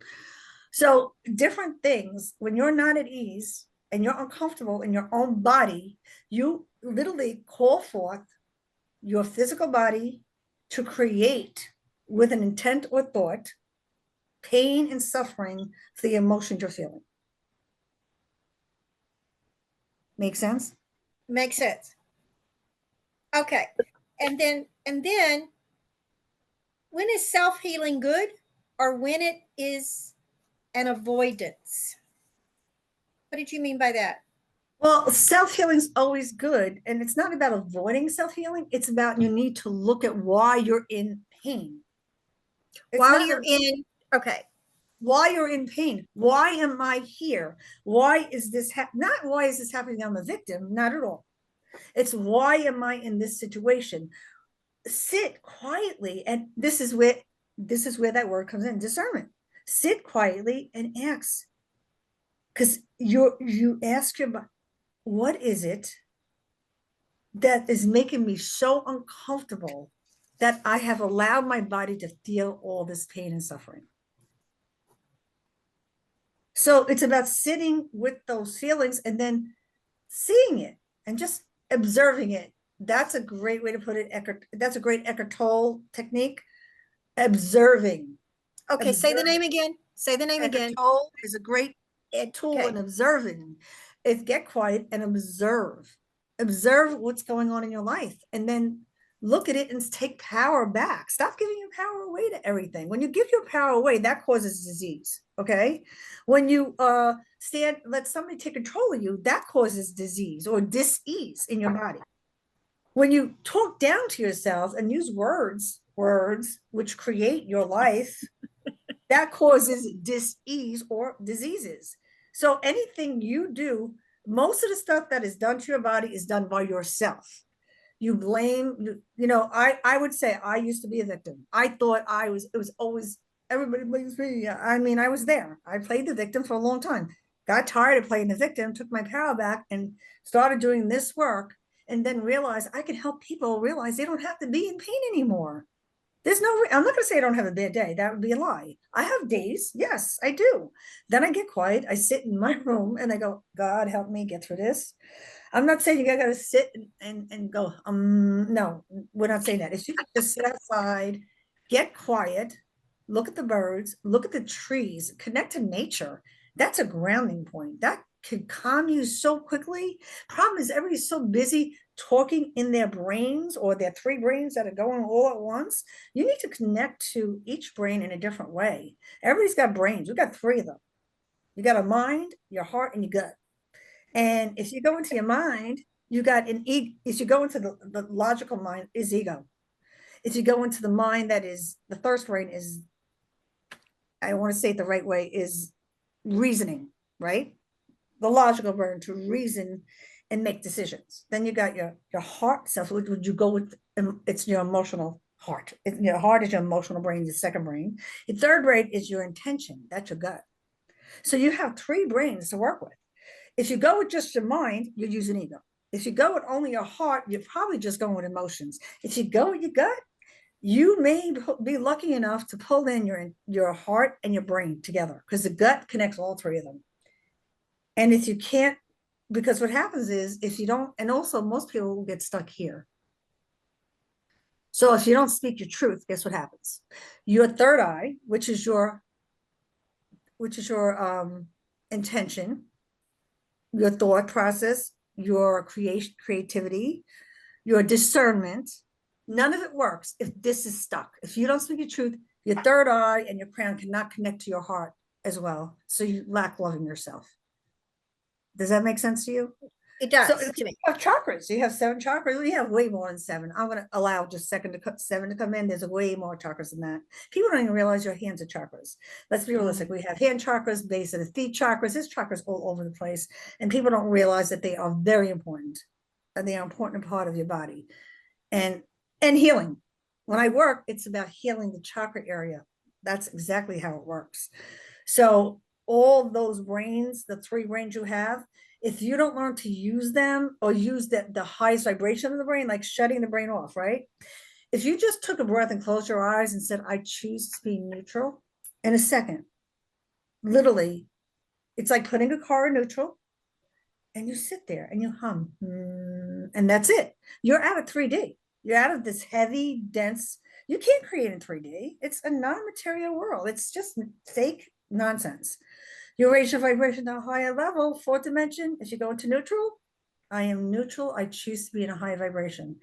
C: So different things, when you're not at ease and you're uncomfortable in your own body, you literally call forth your physical body to create, with an intent or thought, pain and suffering for the emotions you're feeling. Make sense?
B: Makes sense. Okay. And then When is self-healing good, or when it is an avoidance? What did you mean by that?
C: Well, self-healing is always good. And it's not about avoiding self-healing. It's about you need to look at why you're in pain. It's
B: While
C: not
B: you're in, okay.
C: why you're in pain. Why am I here? Why is this not why is this happening? I'm a victim, not at all. It's why am I in this situation? Sit quietly, and this is where that word comes in, discernment. Sit quietly and ask, because you ask your body, what is it that is making me so uncomfortable that I have allowed my body to feel all this pain and suffering? So it's about sitting with those feelings and then seeing it and just observing it. That's a great way to put it. That's a great Eckhart Tolle technique. Observing.
B: Okay, say the name again. Say the name
C: Eckhart
B: again.
C: Tolle is a great tool
B: Okay.
C: in observing. Is get quiet and observe. Observe what's going on in your life, and then look at it and take power back. Stop giving your power away to everything. When you give your power away, that causes disease. Okay. When you let somebody take control of you, that causes disease or dis-ease in your body. When you talk down to yourself and use words which create your life, that causes dis-ease or diseases. So anything you do, most of the stuff that is done to your body is done by yourself. You blame, I would say I used to be a victim. I thought it was always, everybody blames me. I mean, I was there. I played the victim for a long time. Got tired of playing the victim, took my power back and started doing this work, and then realized I could help people realize they don't have to be in pain anymore. I'm not going to say I don't have a bad day. That would be a lie. I have days. Yes, I do. Then I get quiet. I sit in my room and I go, God, help me get through this. I'm not saying you got to sit and go, no, we're not saying that. If you just sit outside, get quiet, look at the birds, look at the trees, connect to nature. That's a grounding point. That could calm you so quickly. Problem is, everybody's so busy talking in their brains, or their three brains that are going all at once. You need to connect to each brain in a different way. Everybody's got brains. We've got three of them. You got a mind, your heart, and your gut. And if you go into your mind, you got an ego. If you go into the logical mind, is ego. If you go into the mind, that is the first brain, is, I want to say it the right way, is reasoning, right? The logical brain, to reason and make decisions. Then you got your heart self, which would you go with? It's your emotional heart. Your heart is your emotional brain, the second brain. The third brain is your intention. That's your gut. So you have three brains to work with. If you go with just your mind, you're using ego. If you go with only your heart, you're probably just going with emotions. If you go with your gut, you may be lucky enough to pull in your heart and your brain together, because the gut connects all three of them. And if you can't, because what happens is, if you don't, and also most people will get stuck here. So if you don't speak your truth, guess what happens? Your third eye, which is your intention, your thought process, your creativity, your discernment, none of it works if this is stuck. If you don't speak your truth, your third eye and your crown cannot connect to your heart as well. So you lack love in yourself. Does that make sense to you?
B: It does.
C: So if you have chakras, you have 7 chakras. We have way more than 7. I'm going to allow just 7 to come in. There's way more chakras than that. People don't even realize your hands are chakras. Let's be realistic. We have hand chakras, base of the feet chakras. There's chakras all over the place, and people don't realize that they are very important, and they are an important part of your body. And healing. When I work, it's about healing the chakra area. That's exactly how it works. So all those brains, the 3 brains you have, if you don't learn to use them, or use the highest vibration of the brain, like shutting the brain off, right? If you just took a breath and closed your eyes and said, I choose to be neutral, in a second, literally, it's like putting a car in neutral, and you sit there and you hum, and that's it. You're out of 3D. You're out of this heavy, dense, you can't create in 3D. It's a non-material world. It's just fake nonsense. You raise your vibration to a higher level, 4th dimension. If you go into neutral, I am neutral. I choose to be in a high vibration.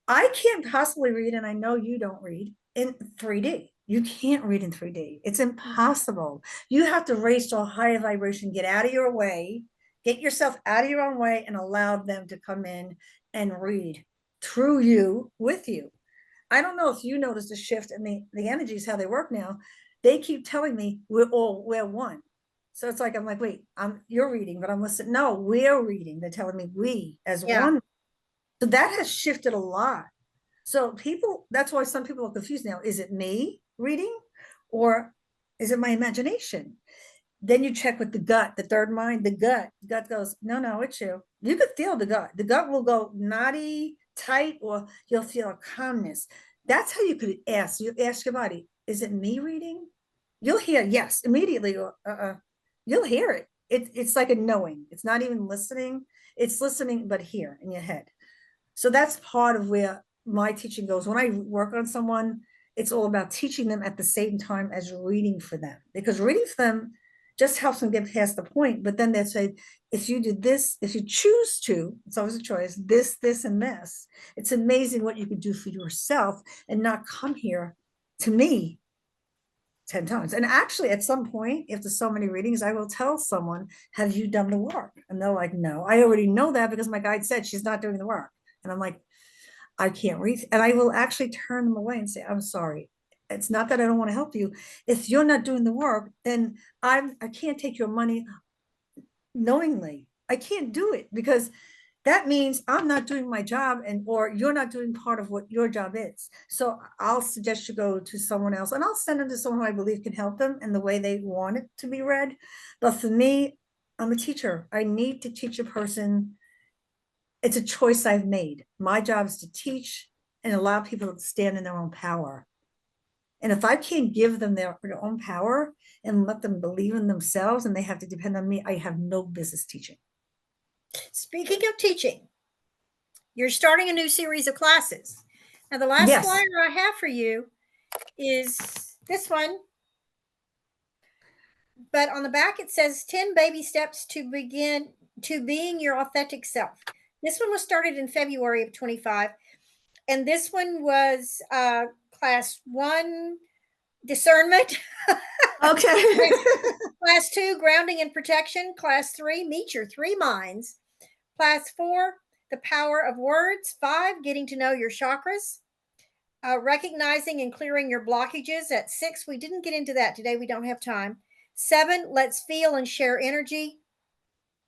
C: I can't possibly read, and I know you don't read. in 3D. You can't read in 3D. It's impossible. You have to raise to a higher vibration, get out of your way, get yourself out of your own way, and allow them to come in and read through you, with you. I don't know if you noticed the shift in the energies, how they work now. They keep telling me we're one. So it's like, I'm like, wait, you're reading, but I'm listening. No, we're reading. They're telling me we as
B: Yeah.
C: one. So that has shifted a lot. So people, that's why some people are confused now. Is it me reading or is it my imagination? Then you check with the gut, the third mind, the gut goes, no, it's you. You could feel the gut. The gut will go knotty, tight, or you'll feel a calmness. That's how you could ask. You ask your body, is it me reading? You'll hear yes immediately, or you'll hear it. It's like a knowing. It's not even listening. It's listening, but here in your head. So that's part of where my teaching goes. When I work on someone, it's all about teaching them at the same time as reading for them, because reading for them just helps them get past the point. But then they say, if you do this, if you choose to, it's always a choice, this, and this, it's amazing what you can do for yourself and not come here to me 10 times. And actually, at some point, after so many readings, I will tell someone, have you done the work? And they're like, no, I already know that because my guide said she's not doing the work. And I'm like, I can't read. And I will actually turn them away and say, I'm sorry. It's not that I don't want to help you. If you're not doing the work, then I can't take your money knowingly. I can't do it because that means I'm not doing my job, and or you're not doing part of what your job is. So I'll suggest you go to someone else, and I'll send them to someone who I believe can help them in the way they want it to be read. But for me, I'm a teacher. I need to teach a person. It's a choice I've made. My job is to teach and allow people to stand in their own power. And if I can't give them their own power and let them believe in themselves and they have to depend on me, I have no business teaching.
B: Speaking of teaching, you're starting a new series of classes. Now, the last flyer I have for you is this one. But on the back, it says 10 baby steps to begin to being your authentic self. This one was started in February of 25. And this one was class 1, discernment.
C: Okay.
B: Class 2, grounding and protection. Class 3, meet your 3 minds. Class 4, the power of words. 5, getting to know your chakras. Recognizing and clearing your blockages. At 6, we didn't get into that today. We don't have time. 7, let's feel and share energy.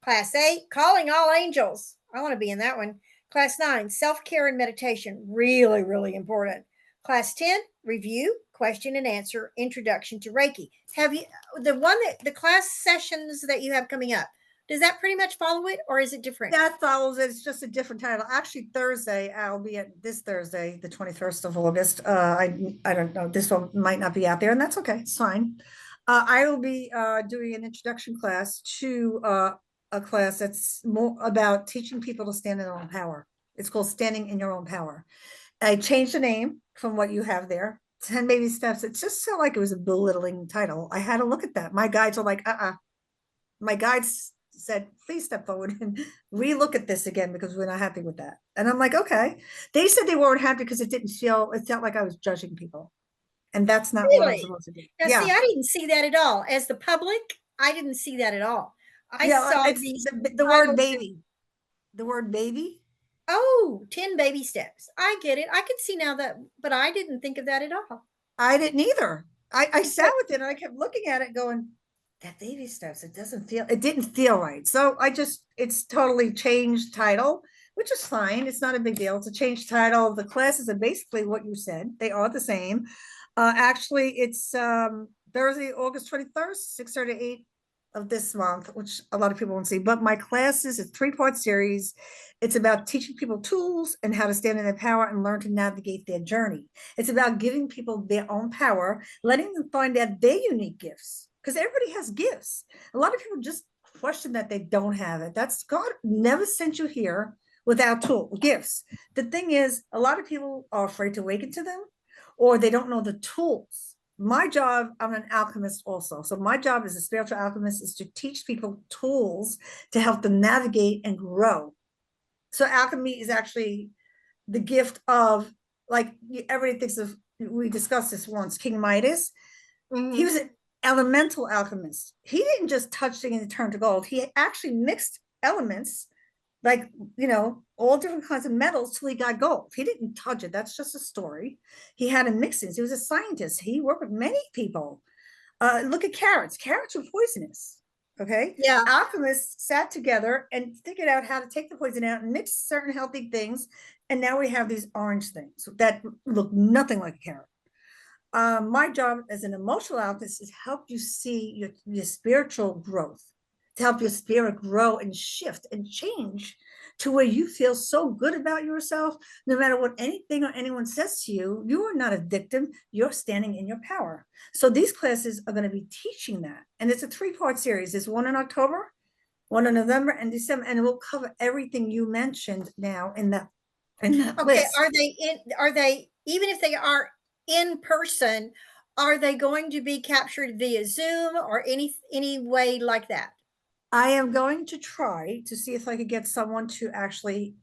B: Class 8, calling all angels. I want to be in that one. Class 9, self-care and meditation. Really, really important. Class 10, review, question and answer, introduction to Reiki. Have you, the class sessions that you have coming up, does that pretty much follow it, or is it different?
C: That follows it. It's just a different title. Actually, Thursday, I'll be at this Thursday, the 21st of August. I don't know. This one might not be out there, and that's okay. It's fine. I will be doing an introduction class to a class that's more about teaching people to stand in their own power. It's called Standing in Your Own Power. I changed the name from what you have there, 10 Baby Steps. It just felt like it was a belittling title. I had to look at that. My guides are like, My guides said, please step forward and relook at this again because we're not happy with that. And I'm like, okay. They said they weren't happy because it felt like I was judging people. And that's not what I'm supposed to do.
B: Now, see, I didn't see that at all. As the public, I didn't see that at all. I saw
C: the word baby. The word baby.
B: Oh, 10 baby steps. I get it. I can see now that, but I didn't think of that at all.
C: I didn't either. I sat with it and I kept looking at it going, that baby steps, it didn't feel right. So it's totally changed title, which is fine. It's not a big deal. It's a changed title. The classes are basically what you said. They are the same. Actually, it's Thursday, August 21st, 6:30 to 8 of this month, which a lot of people won't see. But my classes, it's a 3-part series. It's about teaching people tools and how to stand in their power and learn to navigate their journey. It's about giving people their own power, letting them find out their unique gifts, because everybody has gifts. A lot of people just question that they don't have it. That's God never sent you here without gifts. The thing is, a lot of people are afraid to awaken to them, or they don't know the tools. My job, I'm an alchemist also. So my job as a spiritual alchemist is to teach people tools to help them navigate and grow. So alchemy is actually the gift of, like, everybody thinks of, we discussed this once, King Midas.
B: Mhm.
C: He was an elemental alchemist. He didn't just touch things and turn to gold. He actually mixed elements, like, all different kinds of metals till he got gold. He didn't touch it. That's just a story. He had to mix it. He was a scientist. He worked with many people. Look at carrots. Carrots are poisonous. Okay.
B: Yeah.
C: Alchemists sat together and figured out how to take the poison out and mix certain healthy things. And now we have these orange things that look nothing like a carrot. My job as an emotional alchemist is help you see your spiritual growth, to help your spirit grow and shift and change to where you feel so good about yourself. No matter what anything or anyone says to you, you are not a victim. You're standing in your power. So these classes are going to be teaching that. And it's a 3-part series. There's one in October, one in November and December, and it will cover everything you mentioned now in that
B: Okay.
C: list.
B: Are they, even if they are in person, are they going to be captured via Zoom or any way like that?
C: I am going to try to see if I could get someone to actually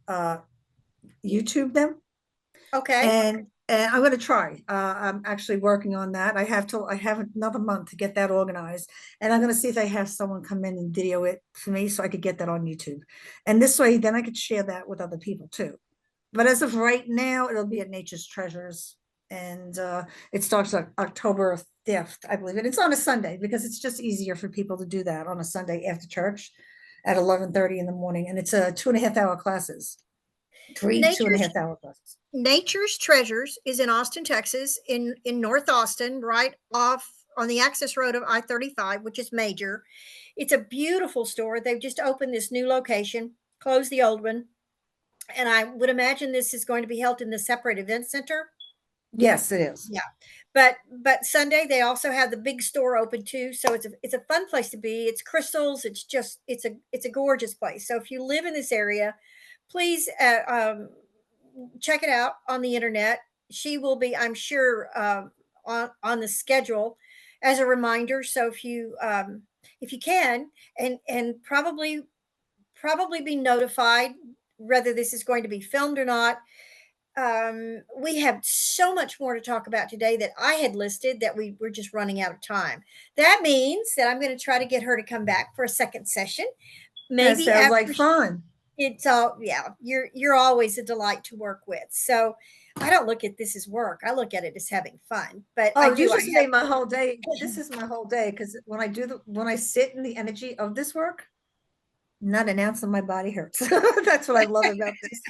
C: YouTube them,
B: Okay.
C: and I'm going to try. I'm actually working on that. I have another month to get that organized, and I'm going to see if I have someone come in and video it for me so I could get that on YouTube. And this way, then I could share that with other people too. But as of right now, it'll be at Nature's Treasures, and it starts October 5th, I believe. And it's on a Sunday because it's just easier for people to do that on a Sunday after church at 11:30 in the morning. And it's 2.5-hour classes, three
B: Nature's
C: 2.5-hour classes.
B: Nature's Treasures is in Austin, Texas, in North Austin, right off on the access road of I-35, which is major. It's a beautiful store. They've just opened this new location, closed the old one. And I would imagine this is going to be held in the separate event center.
C: Yes, it is.
B: Yeah. But Sunday they also have the big store open too. So it's a fun place to be. It's crystals. It's a gorgeous place. So if you live in this area, please check it out on the internet. She will be, I'm sure, on the schedule as a reminder. So if you can, and probably be notified whether this is going to be filmed or not. We have so much more to talk about today that I had listed that we were just running out of time. That means that I'm going to try to get her to come back for a second session. Maybe
C: That sounds like
B: after
C: fun.
B: it's all, yeah, you're always a delight to work with. So I don't look at this as work. I look at it as having fun. But
C: Oh,
B: I
C: you
B: do.
C: just made my whole day. This is my whole day because when I sit in the energy of this work, not an ounce of my body hurts. That's what I love about this.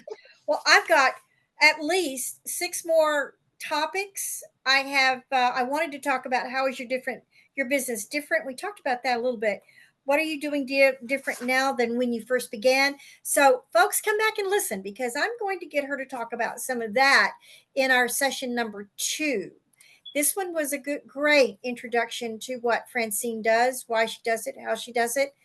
B: Well, I've got at least 6 more topics. I wanted to talk about how is your business different. We talked about that a little bit. What are you doing different now than when you first began? So folks, come back and listen because I'm going to get her to talk about some of that in our session number 2. This one was a great introduction to what Francine does, why she does it, how she does it,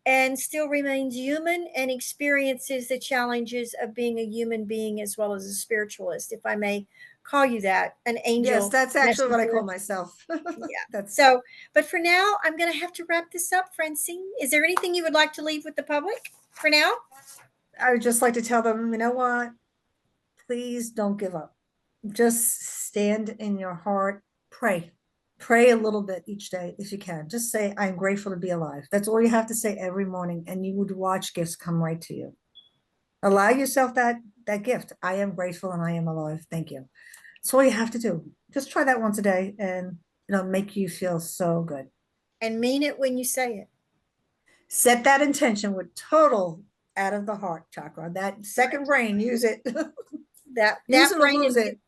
B: and still remains human and experiences the challenges of being a human being as well as a spiritualist, if I may call you that, an angel.
C: Yes, that's actually what I
B: messenger.
C: call myself.
B: Yeah. So, but for now, I'm going to have to wrap this up, Francine. Is there anything you would like to leave with the public for now?
C: I would just like to tell them, you know what? Please don't give up. Just stand in your heart, pray. Pray a little bit each day if you can. Just say, I'm grateful to be alive. That's all you have to say every morning, and you would watch gifts come right to you. Allow yourself that gift. I am grateful and I am alive. Thank you. That's all you have to do. Just try that once a day, and it'll make you feel so good.
B: And mean it when you say it.
C: Set that intention with total out of the heart chakra. That second brain, use it. Use it or
B: brain.
C: lose it.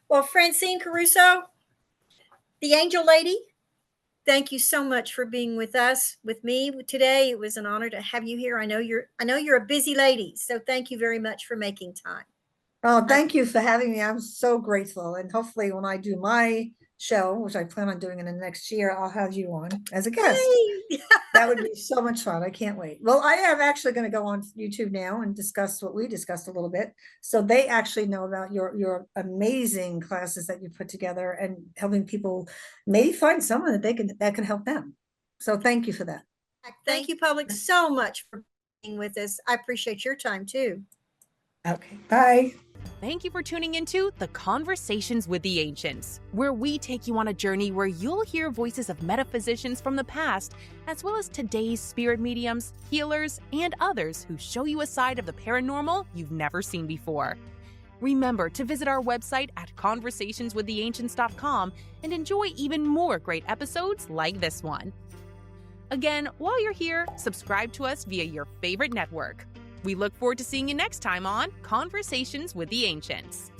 B: Well, Francine Caruso, the angel lady, thank you so much for being with me today. It was an honor to have you here. I know you're a busy lady, so thank you very much for making time.
C: Oh, thank you for having me. I'm so grateful. And hopefully when I do my show, which I plan on doing in the next year, I'll have you on as a guest.
B: Hey.
C: That would be so much fun. I can't wait. Well, I am actually going to go on YouTube now and discuss what we discussed a little bit. So they actually know about your amazing classes that you put together and helping people maybe find someone that can help them. So thank you for that.
B: Thank you, public, so much for being with us. I appreciate your time too.
C: Okay, bye.
A: Thank you for tuning into the Conversations with the Ancients, where we take you on a journey where you'll hear voices of metaphysicians from the past, as well as today's spirit mediums, healers, and others who show you a side of the paranormal you've never seen before. Remember to visit our website at conversationswiththeancients.com and enjoy even more great episodes like this one. Again, while you're here, subscribe to us via your favorite network. We look forward to seeing you next time on Conversations with the Ancients.